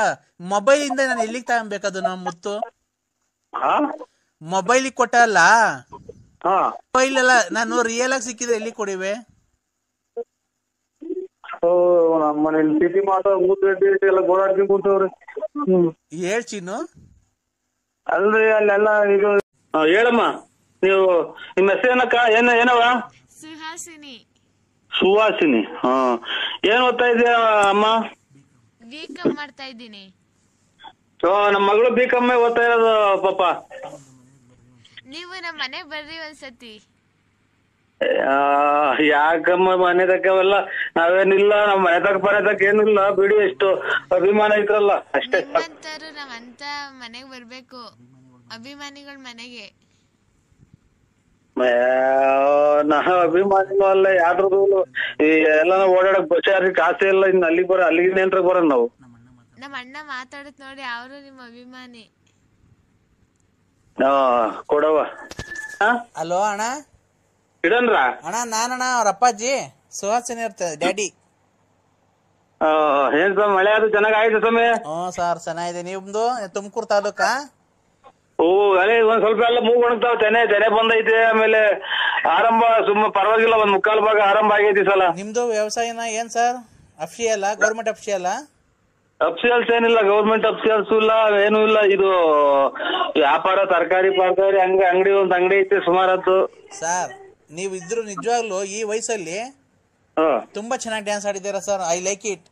ಮೊಬೈಲ್ ಇಂದ ನಾನು ಎಲ್ಲಿಗೆ ತಗೊಬೇಕದು ನಮ್ಮ ಮುತ್ತು? ಮೊಬೈಲ್ ಕೊಟ್ಟಲ್ಲ, ಮೊಬೈಲ್ ಎಲ್ಲ ನಾನು ರಿಯಲ್ ಆಗಿ ಸಿಕ್ಕಿದ್ರೆ ಎಲ್ಲಿ ಕೊಡಿವೆ? ನಮ್ಮನೇಲಿ ತಿಥಿ ಮಾತ್ರ ಊರ್ಗಡ್ಡಿ ಎಲ್ಲ ಗೋಳಾಡ್ಕೊಂಡು ಕೂತವ್ರೆ. ಹೇಳ್ಚಿನ್ನು ಅಲ್ರಿ ಅಲ್ಲೆಲ್ಲ ಇದು. ಹೇಳಮ್ಮ, ನೀವು ನಿಮ್ಮ ಹೆಸರೇನಕ್ಕ? ಏನವ? ಸುಹಾಸಿನಿ. ಸುಹಾಸಿನಿ. ಏನ್ ಓದ್ತಾ ಇದೀಯ ಅಮ್ಮ? ಬಿಕಾಂ ಮಾಡ್ತಾ ಇದ್ದೀನಿ. ನಮ್ಮ ಮಗಳು ಬಿಕಾಂ ಓದ್ತಾ ಇರೋದು ಪಾಪ. ನೀವು ನಮ್ಮ ಮನೆ ಬರ್ರಿ ಒಂದ್ಸತಿ. ಯಾಕಮ್ಮ ಮನೆ ತಕ್ಕವೆಲ್ಲ ನಾವೇನಿಲ್ಲ, ನಮ್ಮ ಮನೆ ತಕ್ಕ ಮನೆ ತಕ್ಕ ಏನಿಲ್ಲ ಬಿಡಿ. ಎಷ್ಟು ಅಭಿಮಾನ ಇದ್ರಲ್ಲ ಅಷ್ಟೇ. ನಿಮ್ಮಂತರು ನಾವಂತ ಮನೆಗ್ ಬರ್ಬೇಕು, ಅಭಿಮಾನಿಗಳ ಮನೆಗೆ. ನಾವು ಅಭಿಮಾನಿನೂ ಅಲ್ಲ ಯಾರ್ದು. ಎಲ್ಲ ಓಡಾಡಕ್ ಬಸ್ ಯಾರಿಗೆ ಆಸೆ ಇಲ್ಲ. ಇನ್ನು ಅಲ್ಲಿಗೆ ಅಲ್ಲಿಗೆ ಏನ್ರ ಬರೋಣ ನಾವು. ನಮ್ಮ ಅಣ್ಣ ಮಾತಾಡತ್ ನೋಡಿ, ಅವರು ನಿಮ್ಮ ಅಭಿಮಾನಿ. ಕೊಡವ. ಹಲೋ ಅಣ್ಣ. ಇಡನ್ರ ಅಣ್ಣ ನಾನಣ್ಣ ಅವ್ರ ಅಪ್ಪಾಜಿ ಸುಹಾಸಿನಿ ಇರ್ತದೆ ಡ್ಯಾಡಿ. ಏನ್ ಸ್ವಾಮಿ ಮಳೆ ಅದು ಚೆನ್ನಾಗ್ ಆಯ್ತು ಸ್ವಾಮಿ? ಸರ್ ಚೆನ್ನಾಗಿದೆ. ನಿಮ್ದು ತುಮಕೂರು ತಾಲೂಕಾ? ಅದೇ ಒಂದ್ ಸ್ವಲ್ಪ ಎಲ್ಲ ಮೂಗ್ ಒಣಗ್ತಾವ. ತೆನೆ ಬಂದೈತೆ. ಆಮೇಲೆ ಆರಂಭ ಪರವಾಗಿಲ್ಲ, ಒಂದ್ 3/4 ಭಾಗ ಆರಂಭ ಆಗೈತಿ ಸಲ. ನಿಮ್ದು ವ್ಯವಸಾಯನ ಏನ್ ಸರ್? ಅಫ್ಷಿಯಲ್ಲ, ಗೌರ್ಮೆಂಟ್ ಅಫ್ಷಿಯಲ್ಲ? ಅಫ್ಸಿಯಲ್ಸ್ ಏನಿಲ್ಲ, ಗೌರ್ಮೆಂಟ್ ಅಫ್ಸಿಯಲ್ಸ್ ಇಲ್ಲ, ಏನು ಇಲ್ಲ. ಇದು ವ್ಯಾಪಾರ, ತರಕಾರಿ ಅಂಗಡಿ, ಒಂದ್ ಅಂಗಡಿ ಐತೆ ಸುಮಾರದ್ದು. ಸರ್ ನೀವು ಇದ್ರು ನಿಜವಾಗ್ಲು ಈ ವಯಸ್ಸಲ್ಲಿ ತುಂಬಾ ಚೆನ್ನಾಗಿ ಡ್ಯಾನ್ಸ್ ಆಡಿದ್ದೀರಾ ಸರ್. I like it.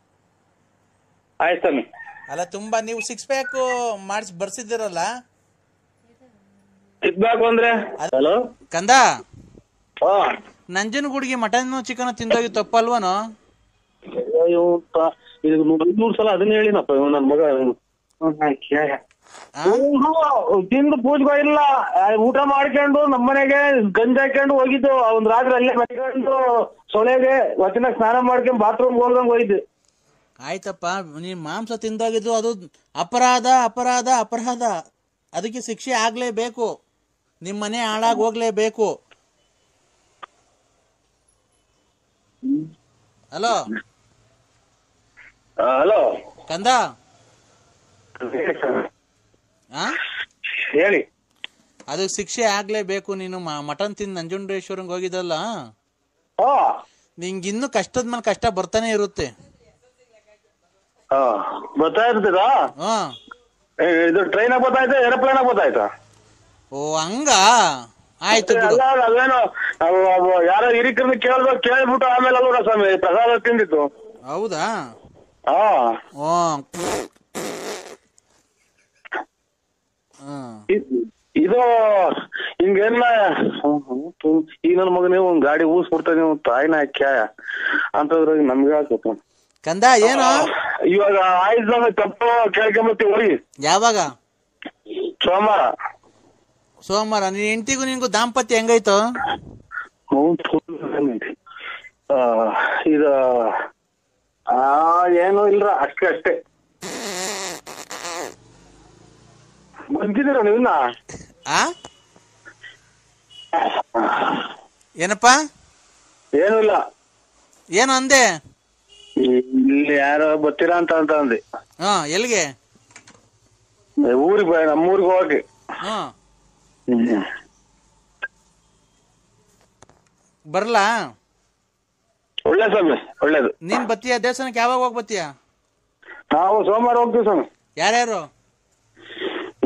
ಆಯ್ತು ಸ್ವಾಮಿ. ಅಲ್ಲ ತುಂಬಾ ನೀವು 6 ಪ್ಯಾಕ್ ಮಾಡಿಸಿ ಬರ್ಸಿದ್ದೀರಲ್ಲ. ಸಿಗ್ಬೇಕು ಅಂದ್ರೆ ಹಲೋ ಕಂದ, ನಂಜನಗೂಡಿಗೆ ಮಟನ್ ಚಿಕನ್ ತಿಂದೋಗಿ ತಪ್ಪಲ್ವನು? ಇದು 100 ಸಲ ಅದನ್ನ ಹೇಳಿನಪ್ಪ ನನ್ ಮಗ. ತಿಂದು ಪೂಜೆಗೂ ಇಲ್ಲ, ಊಟ ಮಾಡ್ಕೊಂಡು ನಮ್ಮನೆಗೆ ಗಂಜಿ ಹಾಕೊಂಡು ಹೋಗಿದ್ದು. ಒಂದ್ ರಾತ್ರಿ ಅಲ್ಲೇ ಮಲ್ಕೊಂಡು ಸೊಳೆಗೆ ಒತ್ತಿನ ಸ್ನಾನ ಮಾಡ್ಕೊಂಡು ಬಾತ್ರೂಮ್ ಹೋಗ್ದಂಗ್ ಹೋಗಿದ್ದು. ಆಯ್ತಪ್ಪ, ನೀನ್ ಮಾಂಸ ತಿಂದೋಗಿದ್ದು ಅದು ಅಪರಾಧ ಅಪರಾಧ ಅಪರಾಧ. ಅದಕ್ಕೆ ಶಿಕ್ಷೆ ಆಗ್ಲೇಬೇಕು. ನಿಮ್ ಮನೆ ಹಾಳಾಗಿ ಹೋಗ್ಲೇಬೇಕು. ಹಲೋ ಹಲೋ ಕಂದ, ಹೇಳಿ. ಅದಕ್ಕೆ ಶಿಕ್ಷೆ ಆಗ್ಲೇಬೇಕು. ನೀನು ಮಟನ್ ತಿಂದು ನಂಜುಂಡೇಶ್ವರಂಗ್ ಹೋಗಿದ್ದಲ್ಲ, ನಿಂಗಿನ್ನು ಕಷ್ಟದ ಮೇಲೆ ಕಷ್ಟ ಬರ್ತಾನೆ ಇರುತ್ತೆ. ಬರ್ತಾ ಇರ್ತದಾ? ಇದು ಟ್ರೈನ್ ಆಗಿ ಬರ್ತಾಯ್ತಾ, ಏರೋಪ್ಲೇನ್ ಆಗಿ ಬರ್ತಾಯ್ತಾ? ಓ ಹಂಗ ಆಯ್ತು. ಅಲ್ಲೇನು ಯಾರೋ ಹಿರಿಕರನ್ನ ಕೇಳ್ಬಿಟ್ಟು ಆಮೇಲೆ ಅಲ್ವ ಸ್ವಾಮಿ ಪ್ರಸಾದ ತಿಂದಿತ್ತು. ಹೌದಾ? ಇದು ಹಿಂಗೆಲ್ಲ ಈಗ ನನ್ನ ಮಗನೇ ಒಂದ್ ಗಾಡಿ ಊಸ್ಬಿಡ್ತಾನೆ ತಾಯಿನ ಕ್ಯಾಯ ಅಂತಂದ್ರೆ ನಮ್ಗೆ ಹಾಕಪ್ಪ ಕಂದ ಏನು ಇವಾಗ ಆಯ್ತು ತಪ್ಪು ಕೇಳ್ಕೊಂಬತ್ತೀವಿ ಹೋಗಿ. ಯಾವಾಗ? ಸೋಮವಾರ. ನಿನ್ ಹೆಂಡತಿಗೂ ನಿನ್ಗೂ ದಾಂಪತ್ಯ ಹೆಂಗಾಯ್ತು? ಇದು ಏನು ಇಲ್ರ ಅಷ್ಟೇ ಬಂದಿದ್ದೀರ ನೀವನ್ನ? ಏನಪ್ಪಾ? ಏನು ಇಲ್ಲ. ಏನು ಅಂದೆ? ಇಲ್ಲಿ ಯಾರೋ ಬರ್ತೀರಾ ಅಂತ ಅಂದೆ. ಎಲ್ಲಿಗೆ? ಊರಿಗೆ ನಮ್ಮೂರಿಗೆ ಹೋಗಿ. ಬರ್ಲಾ? ಒಳ್ಳೆ ಸ್ವಾಮಿ, ಒಳ್ಳೇದು. ನೀನ್ ಬತ್ತೀಯ ದೇವಸ್ಥಾನಕ್ಕೆ? ಯಾವಾಗ ಹೋಗಿ ಬತ್ತೀಯ? ನಾವು ಸೋಮವಾರ ಹೋಗ್ತೀವಿ ಸ್ವಾಮಿ. ಯಾರ್ಯಾರು?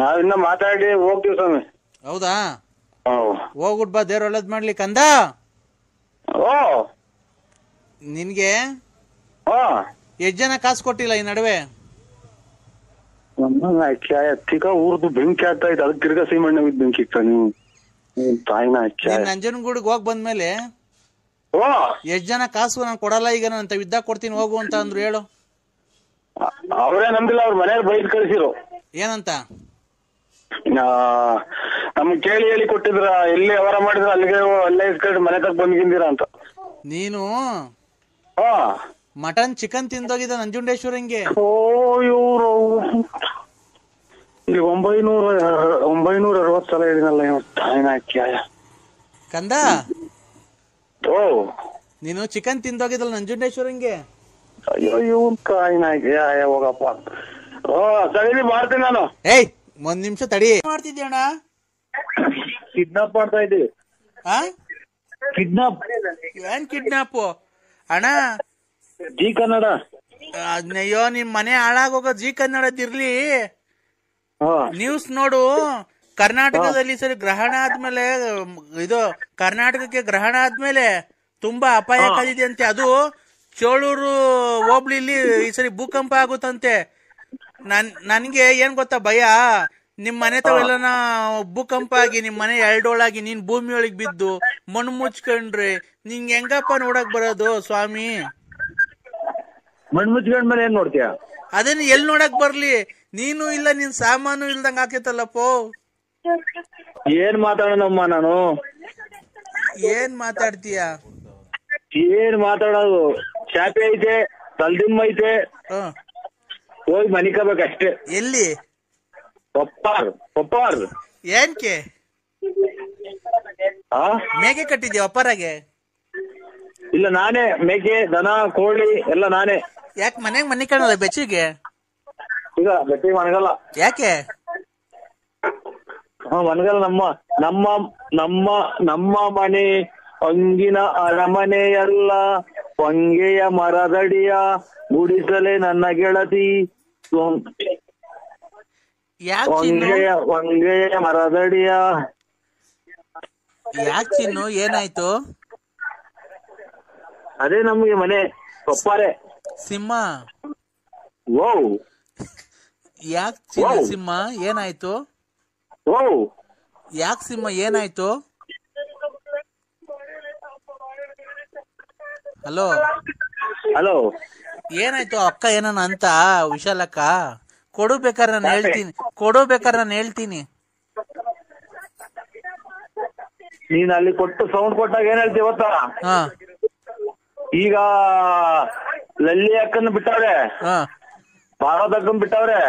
ನಾವಿನ್ನ ಮಾತಾಡಿ ಹೋಗ್ತೀವಿ ಸ್ವಾಮಿ. ಹೌದಾ? ಹೋಗ್ಬಿಟ್ ಬಾ, ದೇವ್ರ ಒಳ್ಳೇದ್ ಮಾಡ್ಲಿ ಕಂದ. ನಿನ್ಗೆ ಎಷ್ಟ್ ಜನ ಕಾಸು ಕೊಟ್ಟಿಲ್ಲ ಈ ನಡುವೆ? ಊರ್ದು ಬೆಂಕಿ ಆಗ್ತಾ ಇತ್ತು, ಅದಕ್ಕೆ ತಿರ್ಗಾ ಸೀಮಣ್ಣ ಬೆಂಕಿ ಇತ್ತ. ನೀವು ತಾಯಿನ ನಂಜನಗೂಡಿಗೆ ಹೋಗ್ ಬಂದ್ಮೇಲೆ ಎಷ್ಟ್ ಜನ ಕಾಸು ನಾನು ಕೊಡಲ್ಲ ಈಗ ನಾನು ಇದ್ದಾಗ ಕೊಡ್ತೀನಿ ಹೋಗು ಅಂತ ಅಂದ್ರು. ಹೇಳು. ಅವರೇ ನಂಬಿಲ್ಲ, ಅವ್ರ ಮನೆಯವ್ರು ಬೈದ್ ಕಳ್ಸಿರು. ಏನಂತ? ನಮ್ಗೆ ಕೇಳಿ ಹೇಳಿ ಕೊಟ್ಟಿದ್ರ, ಎಲ್ಲಿ ಅವರ ಮಾಡಿದ್ರ ಅಲ್ಲೇ ಇಸ್ಕೊಂಡು ಮನೆ ತಗ ಬಂದ್ಗಿಂದಿರ ಅಂತ. ನೀನು ಮಟನ್ ಚಿಕನ್ ತಿಂದೋಗಿದ್ದ ನಂಜುಂಡೇಶ್ವರಂಗೆ. ಇವ್ರು ಇಲ್ಲಿ 960 ಸಲ ಹೇಳಿನಲ್ಲ ಕಂದ. ನೀನು ಚಿಕನ್ ತಿಂದೋಗಿದ್ದಲ್ಲ ನಂಜುಂಡೇಶ್ವರಂಗೆ. ಅಯ್ಯೋ ಇವನ್ ಹೋಗಪ್ಪ. ಸರಿ ಮಾಡ್ತೀನಿ ನಾನು. ಏಯ್ ಒಂದ್ ನಿಮಿಷ ತಡಿ. ಮಾಡ್ತಿದ್ಯಣ್ಣ? ಕಿಡ್ನಾಪ್ ಮಾಡ್ತಾ ಇದ್ದೀವಿ. ಕಿಡ್ನಾಪ್? ಏನ್ ಕಿಡ್ನಾಪ್ ಅಣ್ಣ? ಜಿ ಕನ್ನಡ. ಅಯ್ಯೋ ನಿಮ್ ಮನೆ ಹಾಳಾಗೋಗ ಜಿ ಕನ್ನಡದಿರ್ಲಿ. ನ್ಯೂಸ್ ನೋಡು. ಕರ್ನಾಟಕದಲ್ಲಿ ಸರಿ ಗ್ರಹಣ ಆದ್ಮೇಲೆ, ಇದು ಕರ್ನಾಟಕಕ್ಕೆ ಗ್ರಹಣ ಆದ್ಮೇಲೆ ತುಂಬಾ ಅಪಾಯಕಾರಿದೆ ಅಂತೆ. ಅದು ಚೋಳೂರು ಹೋಬ್ಳಿಲಿ ಈ ಸರಿ ಭೂಕಂಪ ಆಗುತ್ತಂತೆ. ನನ್ಗೆ ಏನ್ ಗೊತ್ತಾ ಭಯ, ನಿಮ್ ಮನೆ ತಾವೆಲ್ಲ ಭೂಕಂಪ ಆಗಿ ನಿಮ್ ಮನೆ ಎರಡೋಳಾಗಿ ನೀನ್ ಭೂಮಿ ಒಳಗ್ ಬಿದ್ದು ಮಣ್ಣು ಮುಚ್ಕೊಂಡ್ರೆ ನಿಂಗೆ ಹೆಂಗಪ್ಪ ನೋಡಕ್ ಬರೋದು ಸ್ವಾಮಿ? ಮಣ್ಣು ಮುಚ್ಕೊಂಡ್ ಮೇಲೆ ಏನ್ ನೋಡ್ತೀಯ? ಅದೇನು ಎಲ್ ನೋಡಕ್ ಬರ್ಲಿ? ನೀನು ಇಲ್ಲ, ನಿನ್ ಸಾಮಾನು ಇಲ್ದಂಗ ಆಕೇತಲ್ಲಪ್ಪೋ. ಏನ್ ಮಾತಾಡೋಣಮ್ಮ ನಾನು? ಏನ್ ಮಾತಾಡ್ತೀಯ? ಏನ್ ಮಾತಾಡೋದು? ಚಾಪೆ ಐತೆ, ತಲ್ದಿಮ್ಮ ಐತೆ, ಹೋಗಿ ಮನಿಕಬೇಕಷ್ಟೇ. ಎಲ್ಲಿ? ಒಪ್ಪಾರ್. ಏನ್ಕೆ ಮೇಕೆ ಕಟ್ಟಿದ್ಯಾ ಒಪ್ಪರಾಗೆ? ಇಲ್ಲ, ನಾನೇ ಮೇಕೆ, ದನ, ಕೋಳಿ ಎಲ್ಲ ನಾನೇ. ಯಾಕೆ ಮನೆಗ್ ಮನಿ ಕಾಣಲ್ಲ ಬೆಚ್ಚಿಗೆ? ಈಗ ಬೆಟ್ಟಿಗೆ ಮನಗಲ್ಲ. ಯಾಕೆ? ಮನಗಲ್ಲ. ನಮ್ಮ ಮನೆ ಅಂಗಿನ ಅರಮನೆಯಲ್ಲ, ಹೊಂಗೆಯ ಮರದಡಿಯ ಗುಡಿಸಲೇ ನನ್ನ ಗೆಳತಿ. ಹೊಂಗೆಯ ಮರದಡಿಯ. ಯಾಕೆ ಚಿನ್ನು, ಏನಾಯ್ತು? ಅದೇ ನಮ್ಗೆ ಮನೆ ಒಪ್ಪಾರೆ. ಸಿಂಹ. ಓ ಯಾಕೆ ಚಿನ್ನು ಸಿಂಹ ಏನಾಯ್ತು? ಯಾಕೆ ಸಿಂಹ ಏನಾಯ್ತು? ಹಲೋ ಏನಾಯ್ತು? ಅಕ್ಕ ಏನನ ಅಂತ ವಿಶಾಲಕ್ಕ? ಕೊಡು ಬೇಕಾದ್ರೆ ನಾನು ಹೇಳ್ತೀನಿ. ನೀನ್ ಅಲ್ಲಿ ಕೊಟ್ಟು ಸೌಂಡ್ ಕೊಟ್ಟಾಗ ಏನ್ ಹೇಳ್ತೀವಿ ಗೊತ್ತಾ? ಈಗ ಲಲ್ಲಿ ಅಕ್ಕನ್ ಬಿಟ್ಟವ್ರೆ, ಭಾರತ ಅಕ್ಕನ್ ಬಿಟ್ಟವ್ರೆ,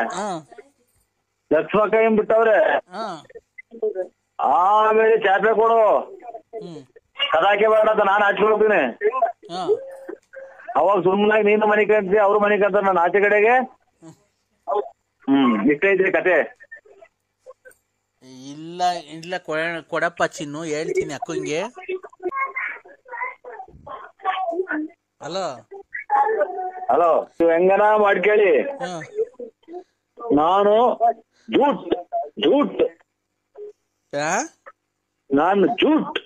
ಲಕ್ಷ್ಮಕ್ಕನ್ ಬಿಟ್ಟವ್ರೆ. ಆಮೇಲೆ ಚಾಪೆ ಕೊಡು, ಕದಾಕೆ ಬೇಡ ಅಂತ ನಾನು ಹಾಚ್ಕೊಂಡು ಹೋಗ್ತೀನಿ. ಅವಾಗ ಸುಮ್ಮನಾಗಿ ನೀನು ಮನೆ ಕಂತೀವಿ, ಅವ್ರ ಮನೆ ಕಂತ ನಾನು ಆಚೆ ಕಡೆಗೆ. ಇಷ್ಟೈತ್ರಿ ಕತೆ. ಇಲ್ಲ ಕೊಡಪ್ಪ ಚಿನ್ನು, ಹೇಳ್ತೀನಿ ಅಕ್ಕಂಗೆ. ಹಲೋ, ಹೆಂಗನ ಮಾಡ್ಕೇಳಿ. ನಾನು ಜೂಟ್ ನಾನು ಜೂಟ್.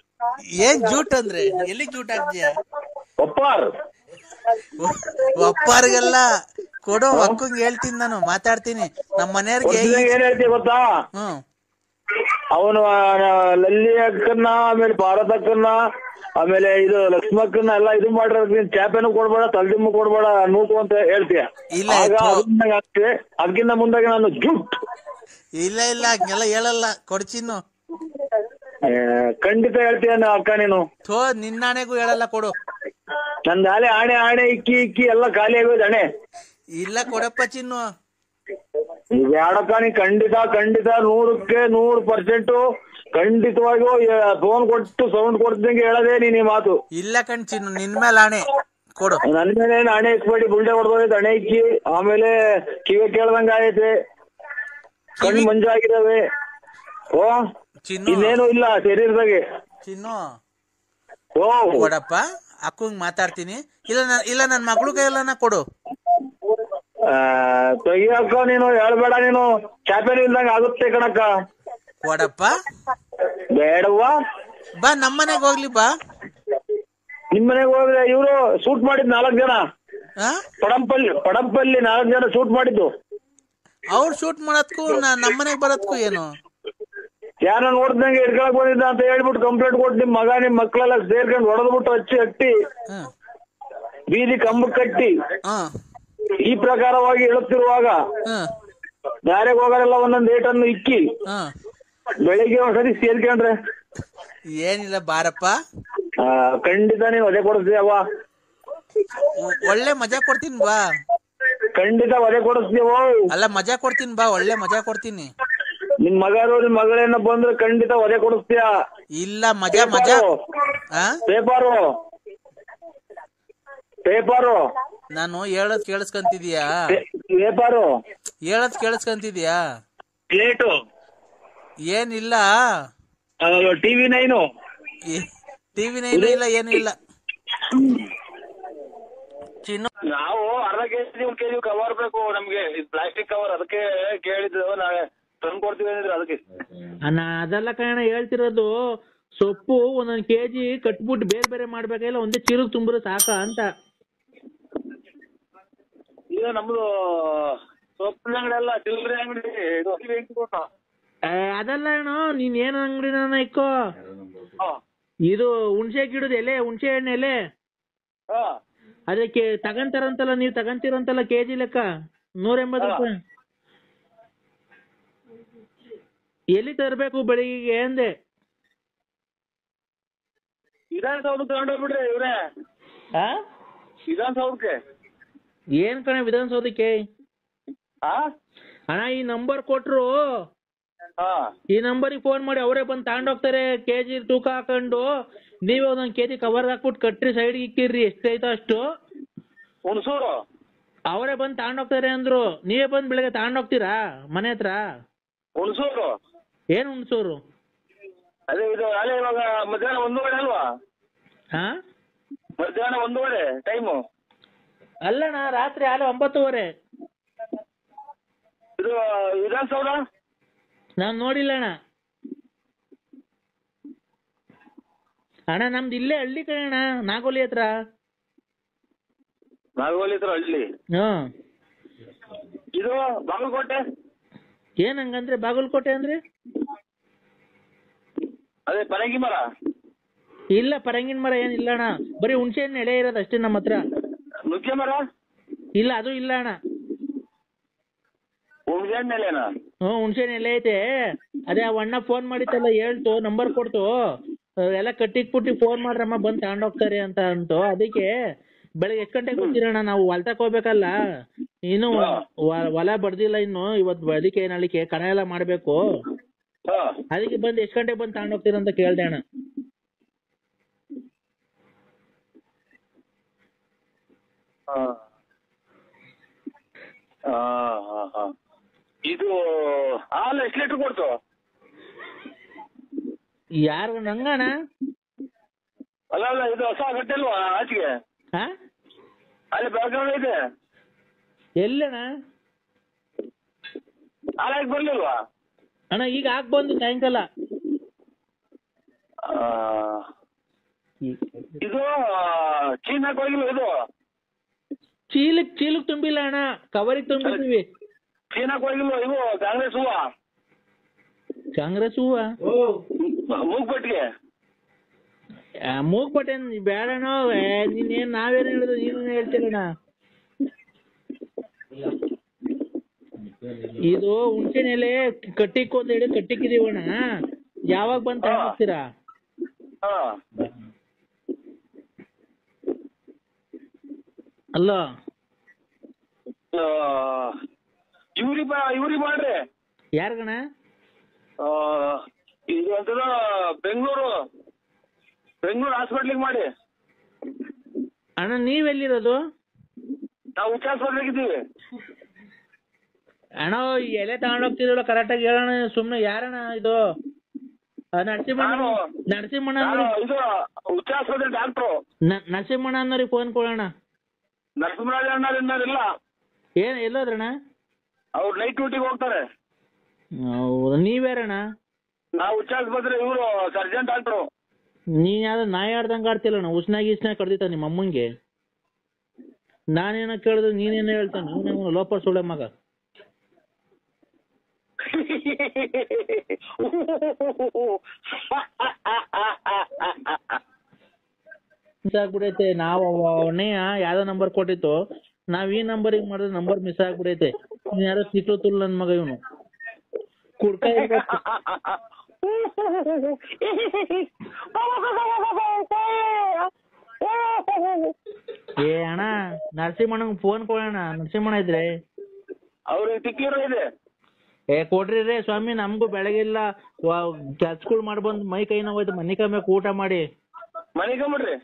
ಏನ್ ಜೂಟ್ ಅಂದ್ರೆ? ಎಲ್ಲಿ ಜೂಟ್ ಆಗ್ತೀಯ? ಒಪ್ಪಾರ್ಗೆಲ್ಲ ಕೊಡು, ಅಕ್ಕಂಗೆ ಹೇಳ್ತೀನಿ, ನಾನು ಮಾತಾಡ್ತೀನಿ. ನಮ್ಮ ಮನೆಯವ್ರಿಗೆ ಏನ್ ಹೇಳ್ತೀವಿ ಗೊತ್ತಾ? ಅವನು ಲಲ್ಲಿ ಅಕ್ಕನ್ನ ಆಮೇಲೆ ಪಾರ್ವತ ಅಕ್ಕನ್ನ ಆಮೇಲೆ ಇದು ಲಕ್ಷ್ಮಕ್ಕನ್ನ ಎಲ್ಲ ಇದು ಮಾಡಿರೋದ್ ಚಾಪೆನೂ ಕೊಡ್ಬೇಡ ತಲೆದಿಂಬು ಕೊಡ್ಬೇಡ ನೂಕು ಅಂತ ಹೇಳ್ತೀಯ. ಆಗ್ತದೆ ಅದಕ್ಕಿಂತ ಮುಂದಾಗಿ ನಾನು ಜೂಟ್ ಇಲ್ಲ ಹಂಗೆಲ್ಲ ಹೇಳಲ್ಲ ಕೊಡ್ಚಿನ್ನು. ಖಂಡಿತ ಹೇಳ್ತೀಯ ಅಕ್ಕ ನೀನು. ನಿನ್ನಾಣೆಗೂ ಹೇಳಲ್ಲ ಕೊಡು. ನಂದು ಆಣೆ ಇಕ್ಕಿ ಎಲ್ಲ ಖಾಲಿ ಆಗೋದು ಹಣೆ. ಇಲ್ಲ ಕೊಡಪ್ಪ ಚಿನ್ನು. ಬೇಡಕ್ಕ ನೀ ಖಂಡಿತ 100% ಖಂಡಿತವಾಗಿಯೂ ಫೋನ್ ಕೊಟ್ಟು ಸೌಂಡ್ ಕೊಡ್ತಿದ್ದಂಗೆ ಹೇಳದೆ ನೀನ್ ಈ ಮಾತು. ಇಲ್ಲ ಕಣ್ ಚಿನ್ನು ನಿನ್ ಮೇಲೆ ಆಣೆ ಕೊಡು. ನನ್ ಮೇಲೆ ಹಣೆ ಇಕ್ಬೇಡಿ, ಬುಲ್ಡೆ ಹೊಡೆದೋಗೈತೆ ಹಣೆ ಇಕ್ಕಿ. ಆಮೇಲೆ ಕಿವಿ ಕೇಳ್ದಂಗ ಆಗೈತೆ, ಕಣ್ಣು ಮಂಜಾಗಿದಾವೆ. ಇನ್ನೇನು ಇಲ್ಲ ಶರೀರದಾಗೆ. ಚಿನ್ನು ಕೊಡಪ್ಪ, ಅಕ್ಕಂಗ್ ಮಾತಾಡ್ತೀನಿ. ಇಲ್ಲ ನನ್ ಮಗಳು ಕೈಯಲ್ಲ ಕೊಡು. ತೆಗಿಯಕ್ಕ ನೀನು ಹೇಳ್ಬೇಡ, ನೀನು ಚಾಪೆಲ್ ಇಲ್ದಂಗ ಆಗುತ್ತೆ ಕಣಕ್ಕ. ಕೊಡಪ್ಪ. ಬೇಡವ್ವ, ಬಾ ನಮ್ಮನೆಗ್ ಹೋಗ್ಲಿ ಬಾ. ನಿಮ್ಮನೆಗೆ ಹೋದ್ರೆ ಇವ್ರು ಶೂಟ್ ಮಾಡಿದ್ 4 ಜನ, ಪಡಂಪಲ್ಲಿ 4 ಜನ ಶೂಟ್ ಮಾಡಿದ್ದು. ಅವ್ರು ಶೂಟ್ ಮಾಡದ್ಕು ನಮ್ಮನೆಗ್ ಬರೋದ್ಕು ಏನು? ಯಾರ ನೋಡ್ದಂಗೆ ಹಿಡ್ಕೊಳಕ್ ಬಂದಿದ್ದ ಅಂತ ಹೇಳ್ಬಿಟ್ಟು ಕಂಪ್ಲೇಂಟ್ ಕೊಟ್ಟು ನಿಮ್ ಮಗ ನಿಮ್ ಮಕ್ಳೆಲ್ಲ ಸೇರ್ಕೊಂಡು ಹೊಡೆದ್ಬಿಟ್ಟು ಹಟ್ಟಿ ಬೀದಿ ಕಂಬ ಕಟ್ಟಿ ಈ ಪ್ರಕಾರವಾಗಿ ಹೇಳುತ್ತಿರುವಾಗ ದಾರಿಗೆ ಹೋಗೋರೆಲ್ಲ ಒಂದೊಂದು ಏಟನ್ನು ಇಕ್ಕಿ ಬೆಳಿಗ್ಗೆ ಒಂದ್ಸರಿ ಸೇರ್ಕೊಂಡ್ರೆ ಏನಿಲ್ಲ ಬಾರಪ್ಪ. ಖಂಡಿತ ನೀನು ವಧೆ ಕೊಡಿಸ್ತೀಯವ್ವ. ಒಳ್ಳೆ ಮಜಾ ಕೊಡ್ತೀನಿ ಬಾ. ಖಂಡಿತ ವಧೆ ಕೊಡಿಸ್ತೀವ. ಅಲ್ಲ ಮಜಾ ಕೊಡ್ತೀನಿ ಬಾ, ಒಳ್ಳೆ ಮಜಾ ಕೊಡ್ತೀನಿ. ನಿಮ್ ಮಗರು ನಿಮ್ ಮಗಳೇನ ಬಂದ್ರೆ ಖಂಡಿತ ವಧೆ ಕೊಡಿಸ್ತೀಯ. ಇಲ್ಲ ಮಜಾ ಪೇಪರು ನಾನು ಹೇಳದ್ ಕೇಳಿಸ್ಕೊಂತಿದೀಯಾ? ಹೇಳದ್ ಕೇಳಿಸ್ಕೊಂತಿದೀಯಾ? ಪ್ಲೇಟು ಏನಿಲ್ಲ. ಟಿವಿ 9 ಇಲ್ಲ ಏನು ಇಲ್ಲ. ಚಿನ್ನು ನಾವು ಅರ್ಧ ಕೆಜಿ 1 ಕೆಜಿ ಕವರ್ ಬೇಕು ನಮ್ಗೆ, ಪ್ಲಾಸ್ಟಿಕ್ ಕವರ್. ಅದಕ್ಕೆ ಕೇಳಿದ್ದು, ನಾಳೆ ತಂದು ಕೊಡ್ತೀವಿ ಅಂದ್ರೆ ಅದಕ್ಕೆ. ಅದೆಲ್ಲ ಕಾರಣ ಹೇಳ್ತಿರೋದು. ಸೊಪ್ಪು 1 ಕೆಜಿ ಕಟ್ಬಿಟ್ಟು ಬೇರೆ ಮಾಡ್ಬೇಕಾಗಿಲ್ಲ, ಒಂದೇ ಚೀರಿಗೆ ತುಂಬಿದ್ರೆ ಸಾಕ ಅಂತ. ಈಗ ನಮ್ದು ಸೊಪ್ಪಿನ ಅಂಗಡಿ ಅಲ್ಲ, ಚಿಲ್ಲರೆ ಅಂಗಡಿ. ಅದೆಲ್ಲ ಏನೋ ನೀನ್ ಏನ್ ಅಂಗಡಿನ ಇಕ್ಕೋ. ಇದು ಹುಣಸೆ ಗಿಡದ ಎಲೆ, ಹುಣಸೆ ಹಣ್ಣು ಎಲೆ, ಅದಕ್ಕೆ ತಗಂತಾರಂತಲ್ಲ, ನೀವ್ ತಗಂತೀರಂತಲ್ಲ ಕೆಜಿ ಲೆಕ್ಕ 180 ರೂಪಾಯಿ. ಎಲ್ಲಿ ತರಬೇಕು ಬೆಳಿಗ್ಗೆ ಅಂದೆ? ವಿಧಾನಸೌಧಕ್ಕೆ ತಗೊಂಡೋಗ್ಬಿಡ್ರಿ ಇವ್ರೆ. ವಿಧಾನಸೌಧಕ್ಕೆ ಏನ್ ಕಣ ವಿಧಾನಸೌಧಕ್ಕೆ? ಅಣ್ಣ ಈ ನಂಬರ್ ಕೊಟ್ರು, ಈ ನಂಬರಿಗೆ ಫೋನ್ ಮಾಡಿ ಅವರೇ ಬಂದು ತಗೊಂಡೋಗ್ತಾರೆ. ಕೆಜಿ ತೂಕ ಹಾಕೊಂಡು ನೀವೇ 1 ಕೆಜಿ ಕವರ್ ಹಾಕ್ಬಿಟ್ಟು ಕಟ್ರಿ, ಸೈಡ್ಗೆ ಇಕ್ಕಿರ್ರಿ, ಎಷ್ಟೈತೋ ಅಷ್ಟು. ಹುಣಸೂರು ಅವರೇ ಬಂದು ತಗೊಂಡೋಗ್ತಾರೆ ಅಂದ್ರು. ನೀವೇ ಬಂದು ಬೆಳಗ್ಗೆ ತಗೊಂಡೋಗ್ತೀರಾ ಮನೆ ಹತ್ರ? ಹುಣಸೂರು ಏನ್ ಹುಣಸೂರು? ಅದೇ ಇದು ಅಲ್ಲೇ ಇವಾಗ ಮಧ್ಯಾಹ್ನ 1 ಅಲ್ವಾ? ಮಧ್ಯಾಹ್ನ 1 ಟೈಮು ಅಲ್ಲಣ್ಣ, ರಾತ್ರಿ 9:30. ಇದು ವಿಧಾನಸೌಧ ನಾನ್ ನೋಡಿಲ್ಲ ಅಣ್ಣ. ಅಣ್ಣ ನಮ್ದು ಇಲ್ಲೇ ಹಳ್ಳಿ ಕಣ, ನಾಗೋಲಿ ಹತ್ರ. ಹಳ್ಳಿ. ಇದು ಬಾಗಲಕೋಟೆ. ಏನ್ ಹಂಗಂದ್ರೆ ಬಾಗಲಕೋಟೆ ಅಂದ್ರೆ? ಅದೇ ಪರಂಗಿ ಮರ. ಇಲ್ಲ ಪರಂಗಿನ ಮರ ಏನಿಲ್ಲ ಅಣ್ಣ, ಬರೀ ಹುಣಸೆ ಹಣ್ಣು ಎಲೆ ಇರೋದು ಅಷ್ಟೇ ನಮ್ಮ ಹತ್ರ. ನುಗ್ಗೆ ಮರ ಇಲ್ಲ, ಅದು ಇಲ್ಲ ಅಣ್ಣ. ಹುಣಸೆ ಹಣ್ಣು ಎಲೆನಾ? ಹುಣಸೆ ಹಣ್ಣು ಎಲೆ ಐತೆ. ಅದೇ ಆ ಅಣ್ಣ ಫೋನ್ ಮಾಡಿತ್ತಲ್ಲ, ಹೇಳ್ತು, ನಂಬರ್ ಕೊಡ್ತು, ಎಲ್ಲ ಕಟ್ಟಿಕ್ಬಿಟ್ಟು ಫೋನ್ ಮಾಡ್ರಮ್ಮ ಬಂದು ತಗೊಂಡೋಗ್ತಾರೆ ಅಂತ ಅಂತು. ಅದಕ್ಕೆ ಬೆಳಗ್ಗೆ ಎಷ್ಟು ಗಂಟೆಗೆ ಬರ್ತೀರಣ್ಣ? ನಾವು ಹೊಲ್ತಕ್ ಹೋಗ್ಬೇಕಲ್ಲ, ಇನ್ನು ಹೊಲ ಬಡ್ದಿಲ್ಲ ಇನ್ನು. ಇವತ್ತು ಅದಕ್ಕೆ ನಾಳಿಕೆ ಕಣ ಎಲ್ಲ ಮಾಡ್ಬೇಕು. ಅದಕ್ಕೆ ಬಂದು ಎಷ್ಟು ಗಂಟೆಗೆ ಬಂದು ತಗೊಂಡೋಗ್ತೀರ ಅಂತ ಕೇಳ್ದೆ ಅಣ್ಣ. ಇದು ಹಾಲು ಎಷ್ಟು ಲೀಟರ್ ಕೊಡ್ತು? ಯಾರು ನಂಗಣ? ಅಲ್ಲ ಇದು ಹೊಸ ಗಟ್ಟೆ ಅಲ್ವಾ ಆಚೆಗೆ? ಅಲ್ಲಿ ಬೆಳಗಾವಿ ಇದೆ. ಎಲ್ಲಣ್ಣ? ಹಾಲಾಗಿ ಬರ್ಲಿಲ್ವಾ ಅಣ್ಣ? ಈಗ ಹಾಕ್ ಬಂದು ಸಾಯಂಕಾಲ. ಇದು ಚೀನಾಕ್ ಹೋಗಿಲ್ವ? ಇದು ಚೀಲಕ್ ತುಂಬಿಲ್ಲ ಅಣ್ಣ, ಕವರಿಗೆ ತುಂಬಿದೀವಿ. ಚೀನಾಕ್ ಹೋಗಿಲ್ವ? ಇವು ಕಾಂಗ್ರೆಸ್ ಹೂವ ಕಾಂಗ್ರೆಸ್ ಹೂವ ಮೂಗ್ಬಟ್ಟಿಗೆ ಮೂಗ್ಬಟ್ಟೆ ಬೇಡಣ. ನೀನೇನ್ ನಾವೇನ್ ಹೇಳಿದ್ರು ನೀನೇನ್ ಹೇಳ್ತೀರಣ್ಣ. ಇದು ಹುಣ್ಸೆನೆಲೆ ಕಟ್ಟಿಕ್ಕು ಅಂತ ಹೇಳಿ ಕಟ್ಟಿಕ್ಕಿದೀವಣ್ಣ. ಯಾವಾಗ ಬಂತ ಹಾಕ್ತೀರಾ? ಅಲ್ಲ ಇವ್ರಿ ಮಾಡ್ರಿ. ಯಾರ್ಗಣ? ಇದು ಅಂತದ ಬೆಂಗಳೂರು ಹಾಸ್ಪಿಟ್ಲಿಗೆ ಮಾಡಿ. ಅಣ್ಣ ನೀವೆಲ್ಲಿರೋದು? ನಾವು ಹುಚ್ಚ ಹಾಸ್ಪಿಟ್ಲಿಗಿದ್ದೀವಿ ಅಣ್ಣ. ಎಲೆ ತಗೊಂಡೋಗ್ತಿದ್ರಲ್ಲ ಕರೆಕ್ಟಾಗಿ ಹೇಳೋಣ. ಸುಮ್ನೆ ಯಾರಣ್ಣ ಇದು? ನರಸಿಂಹಣ್ಣ ಇದು ಹುಚ್ಚ ಆಸ್ಪತ್ರೆ ಡಾಕ್ಟ್ರು ನರಸಿಂಹಣ್ಣ ಅನ್ನೋರಿಗೆ ಫೋನ್ ಕೊಡೋಣ. ನರಸಿಂಹರಾಜ ಅಣ್ಣರಿಲ್ಲ. ಏನ್ ಎಲ್ಲೋದ್ರಣ್ಣ? ಅವ್ರು ನೈಟ್ ಡ್ಯೂಟಿಗೆ ಹೋಗ್ತಾರೆ. ನೀವ್ಯಾರಣ್ಣ? ನಾವು ಹುಚ್ಚ ಆಸ್ಪತ್ರೆ, ಇವರು ಸರ್ಜನ್ ಡಾಕ್ಟ್ರು. ನೀನ್ ಯಾವ್ದು ನಾಯಿ ಆಡ್ದಂಗ ಆಡ್ತಿಲ್ಲಣ್ಣ. ಉಸ್ನಾಗ ಕಡ್ದಿತ್ತ ನಿಮ್ಮ ಅಮ್ಮಂಗೆ. ನಾನೇನ ಕೇಳಿದ್ರೆ ನೀನೇನ ಹೇಳ್ತಾನೆ. ನೀನೇನು ಲೋಪ ಸುಳ್ಳೆ ಮಗ. ಆಗ್ಬಿಡೈತೆ. ನಾವು ಅಣ್ಣಯ್ಯ ಯಾವ್ದೋ ನಂಬರ್ ಕೊಟ್ಟಿತ್ತು, ನಾವ್ ಈ ನಂಬರಿಗೆ ಮಾಡಿದ್ರೆ ನಂಬರ್ ಮಿಸ್ ಆಗ್ಬಿಡೈತೆ. ಯಾರೋ ತಿಕ್ಲು ತುಲ್ ನನ್ ಮಗ ಇವನು. ಕುಡ್ಕ ಏ ಅಣ್ಣ ನರಸಿಂಹಣ್ಣಂಗ್ ಫೋನ್ ಕೊಡೋಣ. ನರಸಿಂಹಣ್ಣ ಇದ್ರೆ ಅವ್ರಿಗೆ ತಿಕ್ಕಿರೋ ಇದೆ. ಕೊಡ್ರಿ ರೇ ಸ್ವಾಮಿ. ನಮ್ಗೂ ಬೆಳಗ್ಗೆಲ್ಲ ಕೆಲ್ಸಗಳು ಮಾಡ್ಬಂದ್ ಮೈ ಕೈ ನೋವಾಯ್ತು. ಮನೆ ಕಮ್ಮಿಕ್ ಊಟ ಮಾಡಿ ಮನೆಗಂಬಿಡ್ರಿ.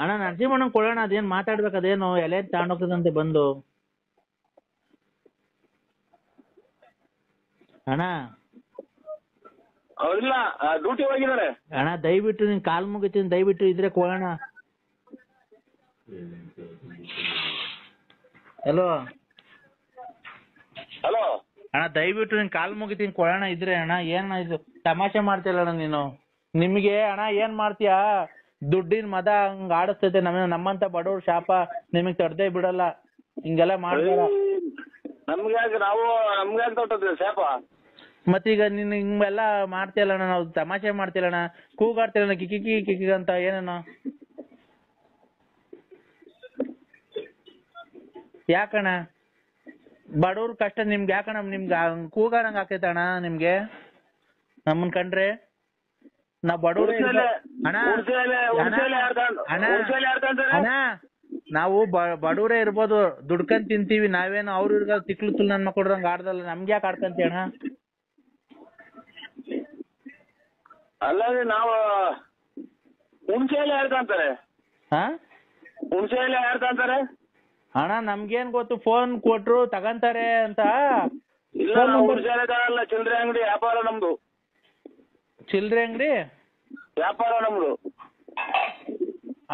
ಅಣ್ಣ ನರಸಿಂಹಣ್ಣಂಗ್ ಕೊಡೋಣ. ಅದೇನ್ ಮಾತಾಡ್ಬೇಕು. ಅದೇನು ಎಲೆ ತಗೊಂಡೋಗ್ತದಂತೆ ಬಂದು. ಅಣ್ಣ ಅವ್ರಿಲ್ಲ, ಡ್ಯೂಟಿ ಹೋಗಿದ್ದಾರೆ. ಅಣ್ಣ ದಯವಿಟ್ಟು ನಿನ್ ಕಾಲ್ ಮುಗಿತೀನಿ. ದಯವಿಟ್ಟು ಇದ್ರೆ ಕೊಡೋಣ. ಹಲೋ ಹಲೋ ಅಣ್ಣ ದಯವಿಟ್ಟು ನಿನ್ ಕಾಲ್ ಮುಗಿತೀನಿ ಕೊಡೋಣ ಇದ್ರೆ. ಅಣ್ಣ ಏನ ಇದು ತಮಾಷೆ ಮಾಡ್ತಿಲ್ಲ ಅಣ್ಣ ನೀನು. ನಿಮ್ಗೆ ಅಣ್ಣ ಏನ್ ಮಾಡ್ತೀಯ? ದುಡ್ಡಿನ ಮದ ಹಂಗ ಆಡಿಸ್ತೈತೆ. ನಮ್ಮಂತ ಬಡವ್ರ ಶಾಪ ನಿಮಗ್ ತಡ್ದೇ ಬಿಡಲ್ಲ. ಹಿಂಗೆಲ್ಲ ಮಾಡ್ತಾರ. ನಮ್ಗೆ ತೊಟ್ಟದ್ರಿ ಶಾಪ. ಮತ್ತೀಗ ನೀನ್ ಹಿಂಗೆಲ್ಲ ಮಾಡ್ತಿಯಲ್ಲ ಅಣ್ಣ. ನಾವು ತಮಾಷೆ ಮಾಡ್ತಿಲ್ಲಣ್ಣ. ಕೂಗಾಡ್ತಿಲ್ಲ ಕಿಕಿ ಕಿಕಿ ಅಂತ ಏನೇನೋ. ಯಾಕಣ್ಣ ಬಡವ್ರ ಕಷ್ಟ ನಿಮ್ಗೆ ಯಾಕಣ್ಣ? ನಿಮ್ಗೆ ಕೂಗಾಡಂಗ್ ಆಗ್ತೈತಣ್ಣ ನಿಮ್ಗೆ ನಮ್ಮನ್ ಕಂಡ್ರೆ? ನಾವ್ ಬಡವ್ರ ಅಣ್ಣ, ನಾವು ಬಡವ್ರೇ ಇರ್ಬೋದು, ದುಡ್ಕೊಂಡ್ ತಿಂತೀವಿ. ನಾವೇನು ಅವ್ರ ತಿಕ್ಲು ತುಲ್ ನನ್ ಮಕ್ಕೊಡ್ದಂಗ ಆಡ್ದಲ್ಲ. ನಮ್ಗೆ ಯಾಕೆ ಆಡ್ಕಂತೀವಿ ಅಣ್ಣ? ಅಲ್ಲದೆ ನಾವು ಹುಣ್ಸೆಲೆ ಯಾರ್ಕಂತಾರೆ? ಹುಣ್ಸೆಲೆ ಯಾರ್ಕಂತಾರೆ ಅಣ್ಣ? ನಮ್ಗೇನ್ ಗೊತ್ತು, ಫೋನ್ ಕೊಟ್ರು ತಗಂತಾರೆ ಅಂತ. ಇಲ್ಲ, ಹುಣ್ಸೆಲೆ ತಗಲ್ಲ. ಚಿಲ್ಲರೆ ಅಂಗಡಿ ವ್ಯಾಪಾರ ನಮ್ದು. ಚಿಲ್ಲರೆ ಅಂಗಡಿ ವ್ಯಾಪಾರ ನಮ್ದು.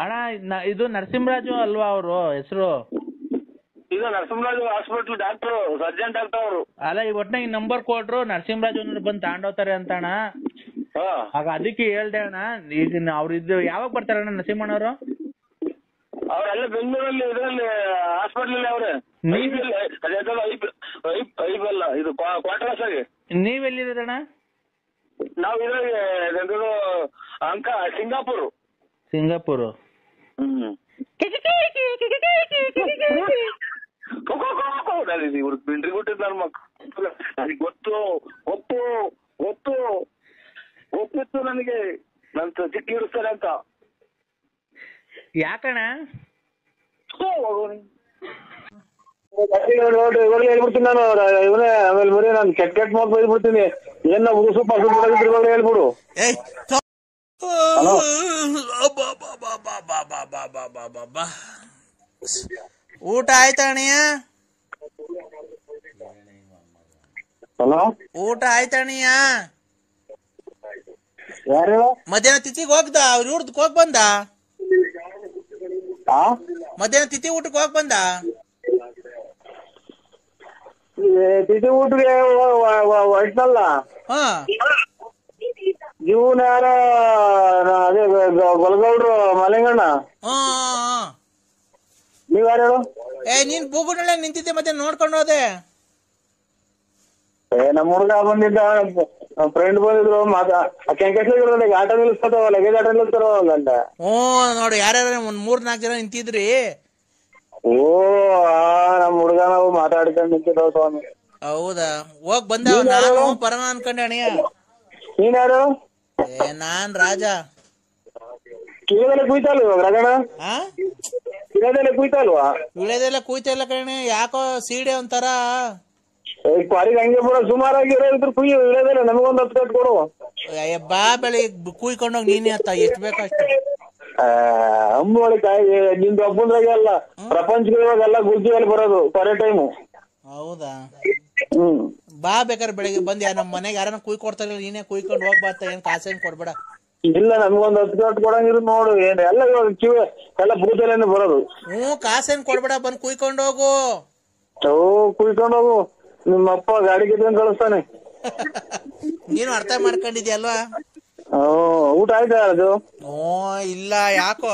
ಅಣ್ಣ ಇದು ನರಸಿಂಹರಾಜು ಅಲ್ವಾ ಅವರು ಹೆಸರು? ಇದು Narasimharaju hospital doctor, surgeon doctor ಅವರು. ಅಲ್ಲ, ಈ ಒಟ್ನಾಗ ನಂಬರ್ ಕೊಟ್ರು ನರಸಿಂಹರಾಜು ಬಂದು ತಗೊಂಡೋಗ್ತಾರೆ ಅಂತ ಅಣ್ಣ. ಆಗ ಅದಕ್ಕೆ ಹೇಳ್ದೆ ಅಣ್ಣ. ಈಗ ಅವ್ರಿದ್ದು ಯಾವಾಗ ಬರ್ತಾರಣ್ಣ ನರಸಿಂಹಣ್ಣವರು? ಅವ್ರೆಲ್ಲ ಬೆಂಗಳೂರಲ್ಲಿ ಇದರಲ್ಲಿ ಹಾಸ್ಪಿಟಲ್ ಅವ್ರೆ. ಇದು ಕ್ವಾರ್ಟರ್ಸ್ ಆಗಿ. ನೀವೆಲ್ಲಿರೋದಣ್ಣ? ನಾವು ಇದ್ರಾಗ ಅಂಕ ಸಿಂಗಾಪುರ್. ಸಿಂಗಾಪುರ್. ಇವ್ರು ಪಿಂಡ್ರಿ ಕೊಟ್ಟಿದ್ ನನ್ನ ಮಕ್ಕಳು. ನನಗೆ ಗೊತ್ತಿತ್ತು ನನಗೆ ನನ್ ಚಿಕ್ಕ ಇಡಿಸ್ತಾರೆ ಅಂತ. ಯಾಕಣ್ಣ? ನೋಡಿ ಇವಾಗ ಹೇಳ್ಬಿಡ್ತೀನಿ ನಾನು. ಇವನೇ ಆಮೇಲೆ ಬರೀ ನಾನು ಕೆಟ್ಟ ಮಾತು ಬೈದ್ಬಿಡ್ತೀನಿ. ಏನ ಉಸು ಪಾಸು ಬಿಡೋದಿದ್ರು ಹೇಳ್ಬಿಡು. ಊಟ ಆಯ್ತಣ್ಣ? ಹಲೋ, ಊಟ ಆಯ್ತಣ್ಣ? ಯಾರು? ಮಧ್ಯಾಹ್ನ ತಿಥಿಗೆ ಹೋಗ್ದ? ಅವ್ರ ಊಟಕ್ಕೆ ಹೋಗ್ ಬಂದ? ಮಧ್ಯಾಹ್ನ ತಿಥಿ ಊಟಕ್ಕೆ ಹೋಗ್ ಬಂದ? ತಿಥಿ ಊಟಕ್ಕೆ ಹೊಯ್ತಲ್ಲ. ಇವನ್ ಯಾರ? ಅದೇ ಗೊಲಗೌಡ್ರು ಮಲೆಂಗಣ್ಣ. ನೀವ್ ಯಾರು? ನೀನ್ ಬೂಗುನಳ್ಳಿ ನಿಂತಿದ್ದೆ ಮತ್ತೆ ನೋಡ್ಕೊಂಡು ಹೋದೆ. ನಮ್ಮ ಹುಡುಗ ಬಂದಿದ್ದ, ನಮ್ಮ ಫ್ರೆಂಡ್ ಬಂದಿದ್ರು, ಕೆಂಕೇಶ್ವರ ಆಟೋ ನಿಲ್ಲಿಸ್ತಾವ, ಲಗೇಜ್ ಆಟೋ ನಿಲ್ಲಿಸ್ತಾರಲ್ಲ ಅಂತ. ನೋಡಿ ಯಾರ್ಯಾರ ಒಂದ್ 3-4 ಜನ ನಿಂತಿದ್ರಿ. ಓ ನಮ್ಮ ಹುಡುಗ ನಾವು ಮಾತಾಡ್ಕೊಂಡು ನಿಂತಿದ್ದಾವ ಸ್ವಾಮಿ. ಹೌದಾ, ಹೋಗ್ ಬಂದ ನಾನು ಬರೋಣ ಅನ್ಕೊಂಡೆ ಅಣಿಯ. ನೀನ್ ಯಾರು? ನಾನ್ ರಾಜ. ಕಿವಿದೆಲ್ಲ ಕುಯ್ತಲ್ವ ರಗಣ? ಕಿವಿದೆಲ್ಲ ಕುಯ್ತಲ್ವಾ? ವಿಳೆದೆಲ್ಲ ಕುಯ್ತಾ ಇಲ್ಲ ಕಣೆ, ಯಾಕೋ ಸೀಡೆ ಒಂಥರ. ಪಾರಿಗೆ ಹಂಗೆ ಬಿಡ, ಸುಮಾರಾಗಿ ಕುಯ್ಯಿ ಇಳೋದಿಲ್ಲ, ನಮಗೊಂದು 10 ಕಟ್ ಕೊಡು. ಬಾ ಬೆಳಿಗ್ಗೆ ಕುಯ್ಕೊಂಡೋಗಿ ನೀನೇ ಅತ್ತ, ಎಷ್ಟ್ ಬೇಕಷ್ಟು. ಅಂಬೋಳಿ ಕಾಯಿ ನಿಂದು ಒಬ್ಬಂದ್ರಾಗೆ ಅಲ್ಲ, ಪ್ರಪಂಚಕ್ಕೆ ಇವಾಗೆಲ್ಲ ಗುಜ್ಜಿಯಲ್ಲಿ ಬರೋದು ಪರೇ ಟೈಮು. ಹೌದಾ, ಬಾ ಬೇಕಾದ್ರೆ ಬೆಳಿಗ್ಗೆ ಬಂದ್ ನಮ್ಮ ಮನೆಗೆ ಯಾರನ್ನ ಕುಯ್ ಕೊಡ್ತಾರ, ನೀನೇ ಕುಯ್ಕೊಂಡು ಹೋಗ್ಬಾರ್ತ, ಏನ್ ಕಾಸೇನ್ ಕೊಡ್ಬೇಡ. ಇಲ್ಲ ನಮ್ಗೊಂದು 10 ಕಟ್ ಕೊಡಂಗಿರು ನೋಡು. ಏನ್ ಎಲ್ಲ ಇವಾಗ ಕಿವಿ ಎಲ್ಲ ಬೂದಲೇನೆ ಬರೋದು. ಕಾಸೇನ್ ಕೊಡ್ಬೇಡ, ಬಂದ್ ಕುಯ್ಕೊಂಡು ಹೋಗು. ಕುಯ್ಕೊಂಡು ಹೋಗು, ನಿಮ್ಮಪ್ಪ ಗಾಡಿ ಕಿತ್ಕೊಂಡ್ ಕಳಿಸ್ತಾನೆ. ನೀನು ಅರ್ಥ ಮಾಡ್ಕೊಂಡಿದ್ಯಲ್ವಾ? ಊಟ ಆಯ್ತಾ ಅದು? ಇಲ್ಲ, ಯಾಕೋ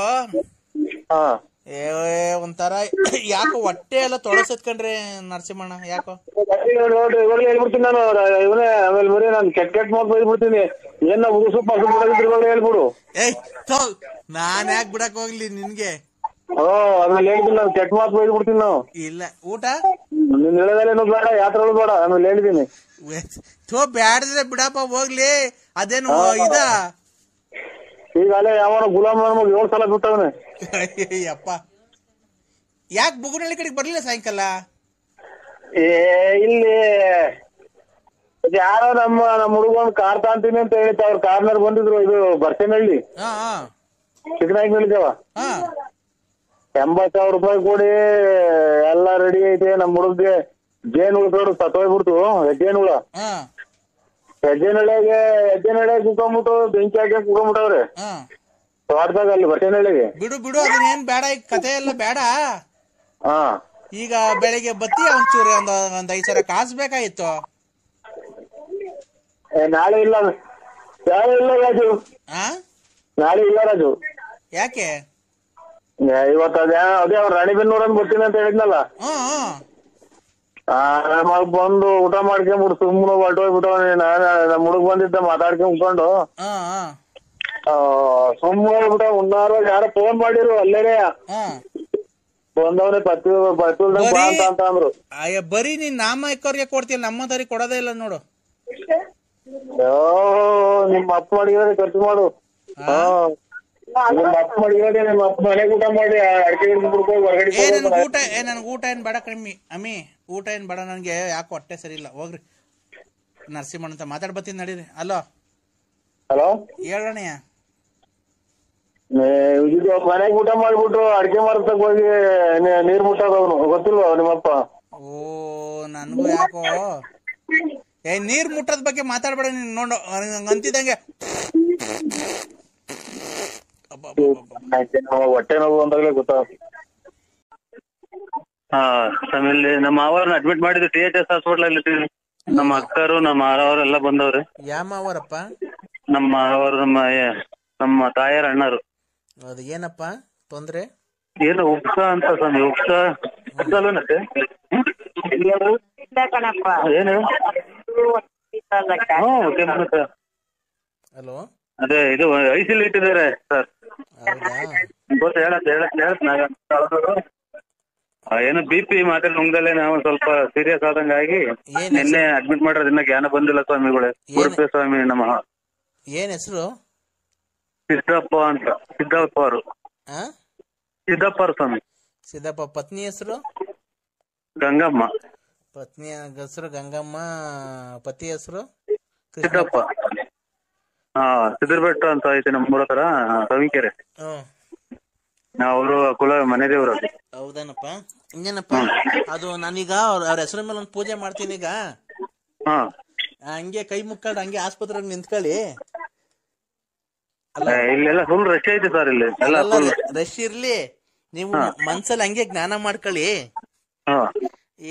ಒಂಥರ ಯಾಕೋ ಹೊಟ್ಟೆ ಎಲ್ಲ ತೊಳಸತ್ಕಂಡ್ರೆ ನರಸಿಂಹಣ್ಣ, ಯಾಕೋ ಇವಾಗಲೇ ಹೇಳ್ಬಿಡ್ತೀನಿ ನಾನು, ಇವನೇ ಆಮೇಲೆ ಬರೀ ನಾನು ಕೆಟ್ಟ ಮಾತು ಬೈದ್ಬಿಡ್ತೀನಿ. ಏನ ಉಗುಸು ಪಸು ಬಿಡೋದಿದ್ರು ಹೇಳ್ಬಿಡು. ನಾನ್ ಯಾಕೆ ಬಿಡಕ್ ಹೋಗ್ಲಿ ನಿನ್ಗೆ? ಆಮೇಲೆ ಹೇಳ್ತೀನಿ ನಾನು, ಕೆಟ್ಟ ಮಾತು ಬೈದ್ಬಿಡ್ತೀನಿ ನಾವು. ಇಲ್ಲ, ಊಟ ನಿನ್ ಹೇಳೋದೇನು ಬೇಡ, ಯಾತ್ರೆಗಳು ಬೇಡ, ಆಮೇಲೆ ಹೇಳಿದೀನಿ. ಬ್ಯಾಡ್ರೆ ಬಿಡಪ್ಪ ಹೋಗ್ಲಿ, ಅದೇನು ಇದ ಈಗ ಅಲ್ಲೇ ಯಾವನ ಗುಲಾಮ್ 7 ಸಲ ಬಿಟ್ಟವನೆ. ಅಪ್ಪ, ಯಾಕೆ ಬುಗುನಳ್ಳಿ ಕಡೆಗೆ ಬರ್ಲಿಲ್ಲ ಸಾಯಂಕಾಲ? ಇಲ್ಲಿ ಯಾರೋ ನಮ್ಮ ಹುಡುಗ ಕಾರ್ ತಾಂತೀನಿ ಅಂತ ಹೇಳಿತ್ತು, ಅವ್ರ ಕಾರ್ನರ್ ಬಂದಿದ್ರು. ಇದು ಬರ್ಸೇನಹಳ್ಳಿ ಚಿಕ್ಕನಾಯ್ಕನಹಳ್ಳಿದೇವ. 80,000 ರೂಪಾಯಿ ಕೊಡಿ ಎಲ್ಲ ರೆಡಿ ಐತೆ. ನಮ್ಮ ಹುಡುಗ್ಗೆ ಜೇನ್ ಹುಳ ಸತ್ತೋಗ್ಬಿಡ್ತು, ಹೆಜ್ಜೇನುಳ. ಹೆಜ್ಜೆನಳ್ಳಿಗೆ ಕುಕೊಂಡ್ಬಿಟ್ಟು ಬೆಂಕಿ ಹಾಕಿ ಕುಕೊಂಡ್ಬಿಟ್ಟವ್ರೆ ತೋಟದಾಗ, ಅಲ್ಲಿ ಬಟ್ಟೆನಳ್ಳಿಗೆ. ಬಿಡು ಅದನ್ನೇನ್ ಬೇಡ, ಈಗ ಕತೆ ಎಲ್ಲ ಬೇಡ. ಈಗ ಬೆಳಿಗ್ಗೆ ಬತ್ತಿ ಒಂಚೂರು ಒಂದ್ 5 ಸಾವಿರ ಕಾಸು ಬೇಕಾಗಿತ್ತು. ನಾಳೆ ಇಲ್ಲ ರಾಜು, ನಾಳೆ ಇಲ್ಲ ರಾಜು. ಯಾಕೆ? ಇವತ್ತು ಅದೇ ಅವ್ರ ರಾಣಿಬೆನ್ನೂರ್ ಅಂತ ಬರ್ತೀನಿ ಅಂತ ಹೇಳಿದ್ನಲ್ಲ, ಬಂದು ಊಟ ಮಾಡ್ಕೊಂಡ್ಬಿಟ್ಟು ಸುಮ್ಮನೆ ಹೊರಟೋಗ್ಬಿಟ್ಟವನಿ. ನಮ್ಮ ಹುಡುಗ ಬಂದಿದ್ದ, ಮಾತಾಡ್ಕೊಂಡ್ ಕುತ್ಕೊಂಡು ಸುಮ್ಮನೆ ಹೋಗ್ಬಿಟ್ಟ. ಉಣ್ಣಾರ್ವಾಗ ಯಾರೋ ಫೋನ್ ಮಾಡಿರು, ಅಲ್ಲೇನೆ ಬಂದವನೇ ಬಾ ಅಂತ ಅಂದ್ರು. ಬರೀ ನೀನ್ ನಾಮ ಎಕ್ಕವ್ರಿಗೆ ಕೊಡ್ತೀಯಲ್ಲ, ನಮ್ಮ ತರಿ ಕೊಡೋದೇ ಇಲ್ಲ ನೋಡು. ನಿಮ್ಮ ಅಪ್ಪ ಮಾಡಿದ್ರೆ ಖರ್ಚು ಮಾಡು. ನಿಮ್ಮ ಅಪ್ಪ ಮಾಡಿದ್ರೆ ನಿಮ್ಮ ಅಪ್ಪ ಮನೆಗೆ ಊಟ ಮಾಡಿ ಅಡಿಕೆ ಹೊರಗಡೆ. ನನ್ಗೆ ಊಟ ಏನ್ ಬೇಡ ಕಮ್ಮಿ ಅಮ್ಮಿ, ಊಟ ಏನ್ ಬೇಡ ನನ್ಗೆ, ಯಾಕೋ ಹೊಟ್ಟೆ ಸರಿ ಇಲ್ಲ. ಹೋಗ್ರಿ ನರಸಿಂಹಣ್ಣ ಅಂತ ಮಾತಾಡ್ ಬತ್ತೀನಿ ನಡೀರಿ. ಹಲೋ ಹೇಳಣ್ಣಯ್ಯ. ಮನೆಗೆ ಊಟ ಮಾಡ್ಬಿಟ್ರು ಅಡಿಕೆ ಮಾರತಕ್ ಹೋಗಿ ನೀರ್ ಮುಟ್ಟೋದವನು, ಗೊತ್ತಿಲ್ವ ನಿಮ್ಮಪ್ಪ? ನನ್ಗೂ ಯಾಕೋ ನೀರ್ ಮುಟ್ಟೋದ್ ಬಗ್ಗೆ ಮಾತಾಡ್ಬೇಡ ನೀನ್. ನೋಡು ಅಂತಿದಂಗೆ ಹೊಟ್ಟೆ ನೋವು ಅಂದಾಗಲೇ ಗೊತ್ತಾಗ. ಆಮೇಲೆ ನಮ್ಮ ಮಾವರನ್ನ ಅಡ್ಮಿಟ್ ಮಾಡಿದ್ರು THS ಹಾಸ್ಪಿಟಲ್ ಅಲ್ಲಿ. ನಮ್ಮ ಅಕ್ಕರು ನಮ್ಮ ಮಾವರೆಲ್ಲ ಬಂದವ್ರೆ. ಯಾವ ಮಾವರಪ್ಪ? ನಮ್ಮ ಮಾವರು, ನಮ್ಮ ತಾಯರ ಅಣ್ಣರು. ಅದು ಏನಪ್ಪ ತೊಂದ್ರೆ? ಏನು ಉಪ್ಸ ಅಂತ ಸ್ವಾಮಿ, ಉಪ್ಸ ಏನು? ಹಲೋ, ಅದೇ ಇದು ಐಸಿಲ್ ಇಟ್ಟಿದ್ದಾರೆ ಸರ್. ಏನೋ BP ಮಾತ್ರ ನುಂಗ್ದಲ್ಲೇ ನಾವು ಸ್ವಲ್ಪ ಸೀರಿಯಸ್ ಆದಂಗಾಗಿ ನಿನ್ನೆ ಅಡ್ಮಿಟ್ ಮಾಡಿರೋದ್ರಿಂದ ಜ್ಞಾನ ಬಂದಿಲ್ಲ ಸ್ವಾಮಿಗಳೇ. ಗುರುಪೇ ಸ್ವಾಮಿ ನಮಃ. ಏನ್ ಹೆಸರು? ಸಿದ್ದಪ್ಪ ಅಂತ. ಸಿದ್ದಪ್ಪ ಅವರು. ಸಿದ್ದಪ್ಪ ಸ್ವಾಮಿ. ಸಿದ್ದಪ್ಪ. ಪತ್ನಿ ಹೆಸರು? ಗಂಗಮ್ಮ. ಪತ್ನಿ ಹೆಸರು ಗಂಗಮ್ಮ, ಪತಿ ಹೆಸರು ಸಿದ್ದಪ್ಪ. ಸಿದ್ದರ್ಬೆಟ್ಟ ಅಂತ ಐತೆ ನಮ್ಮೂರ ಹತ್ರ, ಸವಿಕೆರೆ. ಅವರು ಕುಲ ಮನೆ ದೇವ್ರ. ಹೌದೇನಪ್ಪ? ಇನ್ನೇನಪ್ಪ, ಅದು ನಾನೀಗ ಅವ್ರ ಹೆಸರ ಮೇಲೆ ಒಂದು ಪೂಜೆ ಮಾಡ್ತೀನಿ. ಈಗ ಹಂಗೆ ಕೈ ಮುಕ್ಕೊಂಡು ಹಂಗೆ ಆಸ್ಪತ್ರೆಗೆ ನಿಂತ್ಕೊಳ್ಳಿ. ಇಲ್ಲೆಲ್ಲ ಫುಲ್ ರಶ್ ಐತೆ ಸರ್. ಇಲ್ಲಿ ರಶ್ ಇರ್ಲಿ, ನೀವು ಮನ್ಸಲ್ಲಿ ಹಂಗೆ ಜ್ಞಾನ ಮಾಡ್ಕೊಳ್ಳಿ.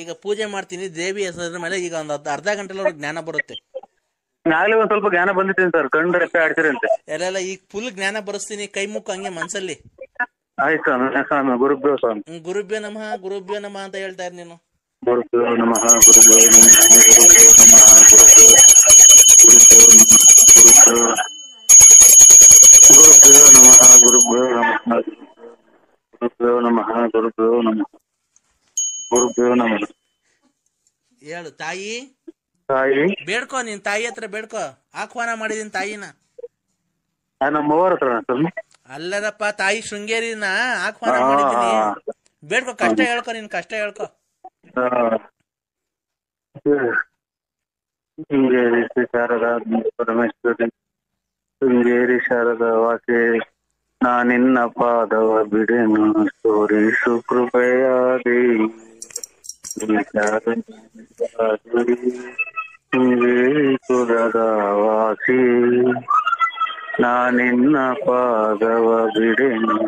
ಈಗ ಪೂಜೆ ಮಾಡ್ತೀನಿ ದೇವಿ ಹೆಸರ ಮೇಲೆ. ಈಗ ಒಂದು ಅರ್ಧ ಗಂಟೆಲ್ಲ ಜ್ಞಾನ ಬರುತ್ತೆ. ನಾಳೆ ಒಂದ್ ಸ್ವಲ್ಪ ಜ್ಞಾನ ಬಂದಿದ್ದೀನಿ ಸರ್, ಕಣ್ಣು ರೆಪ್ಪೆ ಆಡ್ತಿರಂತೆ ಎಲ್ಲ. ಈಗ ಫುಲ್ ಜ್ಞಾನ ಬರೆಸ್ತೀನಿ, ಕೈ ಮುಕ್ಕು ಹಂಗೆ ಮನ್ಸಲ್ಲಿ. ಆಯ್ತು ಸ್ವಾಮಿ. ಗುರುಭ್ಯೋ ಸ್ವಾಮಿ. ಗುರುಭ್ಯೋ ನಮಃ, ಗುರುಭ್ಯೋ ನಮಃ ಅಂತ ಹೇಳ್ತಾ ಇರ್ ನೀನು. ಗುರುಭ್ಯೋ ನಮಃ, ಗುರುಭ್ಯೋ ನಮಃ, ಗುರುಭ್ಯೋ ನಮಃ. ಗುರುಭ್ಯೋ ನಮಃ ಗುರುಭ್ಯೋ ನಮಃ. ಹೇಳು ತಾಯಿ ತಾಯಿ ಬೇಡ್ಕೊ, ನಿನ್ ತಾಯಿ ಹತ್ರ ಬೇಡ್ಕೊ. ಆಹ್ವಾನ ಮಾಡಿದೀನಿ ತಾಯಿನ. ನಮ್ಮವ್ರ ಹತ್ರ ಸ್ವಾಮಿ. ಅಲ್ಲರಪ್ಪ, ತಾಯಿ ಶೃಂಗೇರಿನ ಆಹ್ವಾನ ಮಾಡಿದೀನಿ. ಬೇಡ್ಕೊ, ಕಷ್ಟ ಹೇಳ್ಕೊ, ನಿನ್ ಕಷ್ಟ ಹೇಳ್ಕೊ. ಶೃಂಗೇರಿ ಶ್ರೀ ಶಾರದಾ ಪರಮೇಶ್ವರಿ, ಶೃಂಗೇರಿ ಶಾರದಾ ವಾಸಿ, ನಾನಿನ್ನ ಪಾದವ ಬಿಡೆನು ತೋರಿಸು ಕೃಪೆಯ ದೇವಿ. ಶೃಂಗೇರಿ ಪುರದ ವಾಸಿ, ನಾನಿನ್ನ ಪಾದವ ಬಿಡೆನು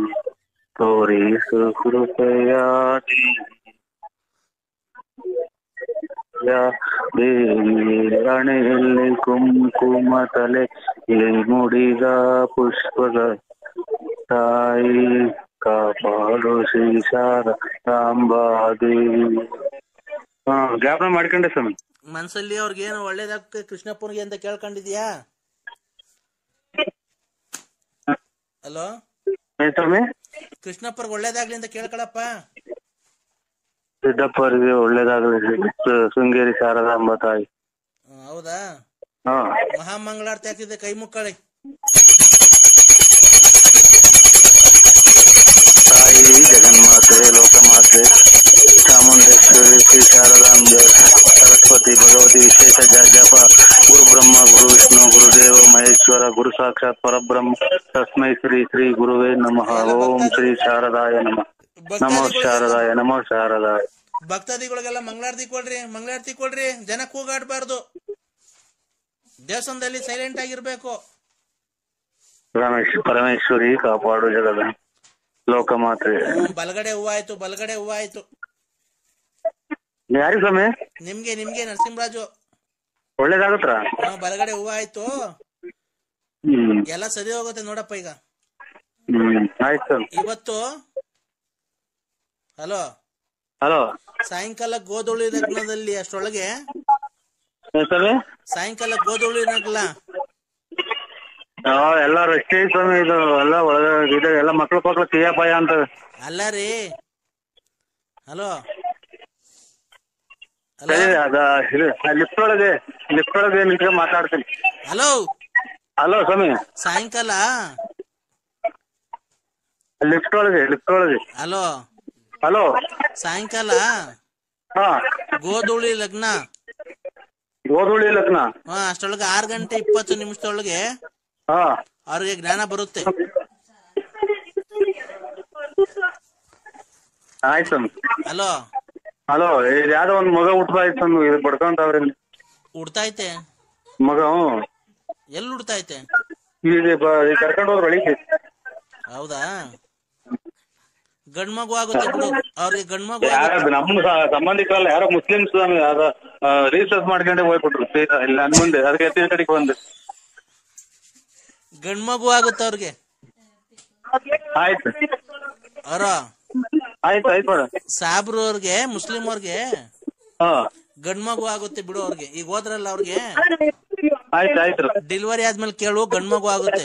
ತೋರಿಸು ಕೃಪೆಯ ದೇವಿ. ಹಣೆಯಲ್ಲಿ ಕುಂಕುಮ, ತಲೆಯಲ್ಲಿ ಮುಡಿದ ಪುಷ್ಪದ ತಾಯಿ, ಕಾಪಾಡು ಶ್ರೀ ಶಾರದಾಂಬಾದೇವಿ. ಜ್ಞಾಪನ ಮಾಡ್ಕೊಂಡೆ ಸ್ವಾಮಿ. ಮನ್ಸಲ್ಲಿ ಅವ್ರಿಗೆ ಏನು ಒಳ್ಳೇದಾಗ್ತದೆ ಕೃಷ್ಣಪ್ಪನಿಗೆ ಅಂತ ಕೇಳ್ಕೊಂಡಿದ್ಯಾ? ಹಲೋ ಸ್ವಾಮಿ, ಕೃಷ್ಣಪ್ಪರ್ಗೆ ಒಳ್ಳೇದಾಗ್ಲಿ ಅಂತ ಕೇಳ್ಕೊಳಪ್ಪ. ಸಿದ್ದಪ್ಪರಿಗೆ ಒಳ್ಳೇದಾಗಲಿ, ಶೃಂಗೇರಿ ಶಾರದಾಂಬ ತಾಯಿ. ಹೌದಾ? ಮಹಾಮಂಗಳಾರತಿ ಹಾಕಿದ್ದೆ, ಕೈ ಮುಕ್ಕಳಿ. ತಾಯಿ ಜಗನ್ಮಾತೆ, ಲೋಕಮಾತೆ, ಚಾಮುಂಡೇಶ್ವರಿ, ಶ್ರೀ ಶಾರದಾಂಬೆ, ಸರಸ್ವತಿ, ಭಗವತಿ, ವಿಶೇಷ ಜಪ. ಗುರು ಬ್ರಹ್ಮ, ಗುರು ವಿಷ್ಣು, ಗುರುದೇವ ಮಹೇಶ್ವರ, ಗುರು ಸಾಕ್ಷಾತ್ ಪರಬ್ರಹ್ಮ, ತಸ್ಮೈ ಶ್ರೀ ಶ್ರೀ ಗುರುವೇ ನಮಃ. ಓಂ ಶ್ರೀ ಶಾರದಾಯ ನಮಃ. ನಮೋ ಶಾರದಾಯ, ನಮೋ ಶಾರದಾಯ. ಭಕ್ತಾದಿಗಳಿಗೆಲ್ಲ ಮಂಗಳಾರತಿ ಕೊಡ್ರಿ, ಮಂಗಳಾರತಿ ಕೊಡ್ರಿ. ಜನ ಕೂಗಾಡ್ಬಾರ್ದು, ದೇವಸ್ಥಾನದಲ್ಲಿ ಸೈಲೆಂಟ್ ಆಗಿರ್ಬೇಕು. ಪರಮೇಶ್ವರಿ ಕಾಪಾಡು ಜಗದ ಲೋಕಮಾತೆ. ಬಲಗಡೆ ಹೂವ ಆಯ್ತು, ಬಲಗಡೆ ಹೂವ ಆಯ್ತು. ಯಾರಿಗೆ ಸ್ವಾಮಿ? ನಿಮ್ಗೆ ನರಸಿಂಹರಾಜು. ಒಳ್ಳೇದಾಗತ್ರ? ಬಲಗಡೆ ಹೂವ ಆಯ್ತು, ಎಲ್ಲ ಸರಿ ಹೋಗುತ್ತೆ ನೋಡಪ್ಪ ಈಗ. ಆಯ್ತು. ಇವತ್ತು ಹಲೋ ಸಾಯಂಕಾಲ ಗೋಧುಳಿ ಲಗ್ನದಲ್ಲಿ ಅಷ್ಟೊಳಗೆ, ಸಾಯಂಕಾಲ ಗೋಧುಳಿ ಲಗ್ನ ಎಲ್ಲಾರು ಎಷ್ಟೇ ಸ್ವಾಮಿ, ಇದು ಎಲ್ಲ ಒಳಗ ಎಲ್ಲ ಮಕ್ಳು ತೀಯಪಾಯ ಅಂತ. ಅಲ್ಲ ರೀ, ಹಲೋ ಲಿಫ್ಟ್ ಒಳಗೆ ನಿಂತ್ಕೊಂಡು ಮಾತಾಡ್ತೀನಿ. ಹಲೋ ಸ್ವಾಮಿ, ಸಾಯಂಕಾಲ ಲಿಫ್ಟ್ ಒಳಗೆ ಹಲೋ ಸಾಯಂಕಾಲ ಗೋಧುಳಿ ಲಗ್ನ ಅಷ್ಟೊಳಗೆ 6:20 ಅವ್ರಿಗೆ ಜ್ಞಾನ ಬರುತ್ತೆ. ಆಯ್ತು. ಹಲೋ ಇದು ಯಾವ್ದೋ ಒಂದ್ ಮಗ ಹುಟ್ಟದಾಯ್ತು, ಇದು ಬಡ್ಕೊಂತವ್ರಿ. ಹುಡ್ತೈತೆ ಮಗ? ಎಲ್ಲಿ ಹುಡ್ತೈತೆ? ಈಗ ಕರ್ಕೊಂಡು ಹೋದ್ರ ಒಳಿಕೆ. ಹೌದಾ? ಗಂಡ್ಮಗು ಆಗುತ್ತೆ ಬಿಡು ಅವ್ರಿಗೆ. ಗಂಡ್ಮಗು ನಮ್ಮ ಸಂಬಂಧಿಕರಲ್ಲ, ಯಾರೋ ಮುಸ್ಲಿಮ್ಸ್ ರಿಜಿಸ್ಟರ್ ಮಾಡ್ಕೊಂಡೆ ಹೋಗ್ಬಿಟ್ರು ಇಲ್ಲ ನನ್ ಮುಂದೆ. ಅದಕ್ಕೆ ಎತ್ತಿನ ಕಡೆಗೆ ಬಂದು ಗಂಡ್ಮಗು ಆಗುತ್ತೆ ಅವ್ರಿಗೆ. ಆಯ್ತು ಆಯ್ತು ಸಾಬ್ರು ಅವ್ರಿಗೆ, ಮುಸ್ಲಿಂ ಅವ್ರಿಗೆ ಗಂಡ್ಮಗು ಆಗುತ್ತೆ ಬಿಡು ಅವ್ರಿಗೆ. ಈಗ ಹೋದ್ರಲ್ಲ ಅವ್ರಿಗೆ, ಆಯ್ತು ಡೆಲಿವರಿ ಆದ್ಮೇಲೆ ಕೇಳು, ಗಂಡ್ಮಗು ಆಗುತ್ತೆ.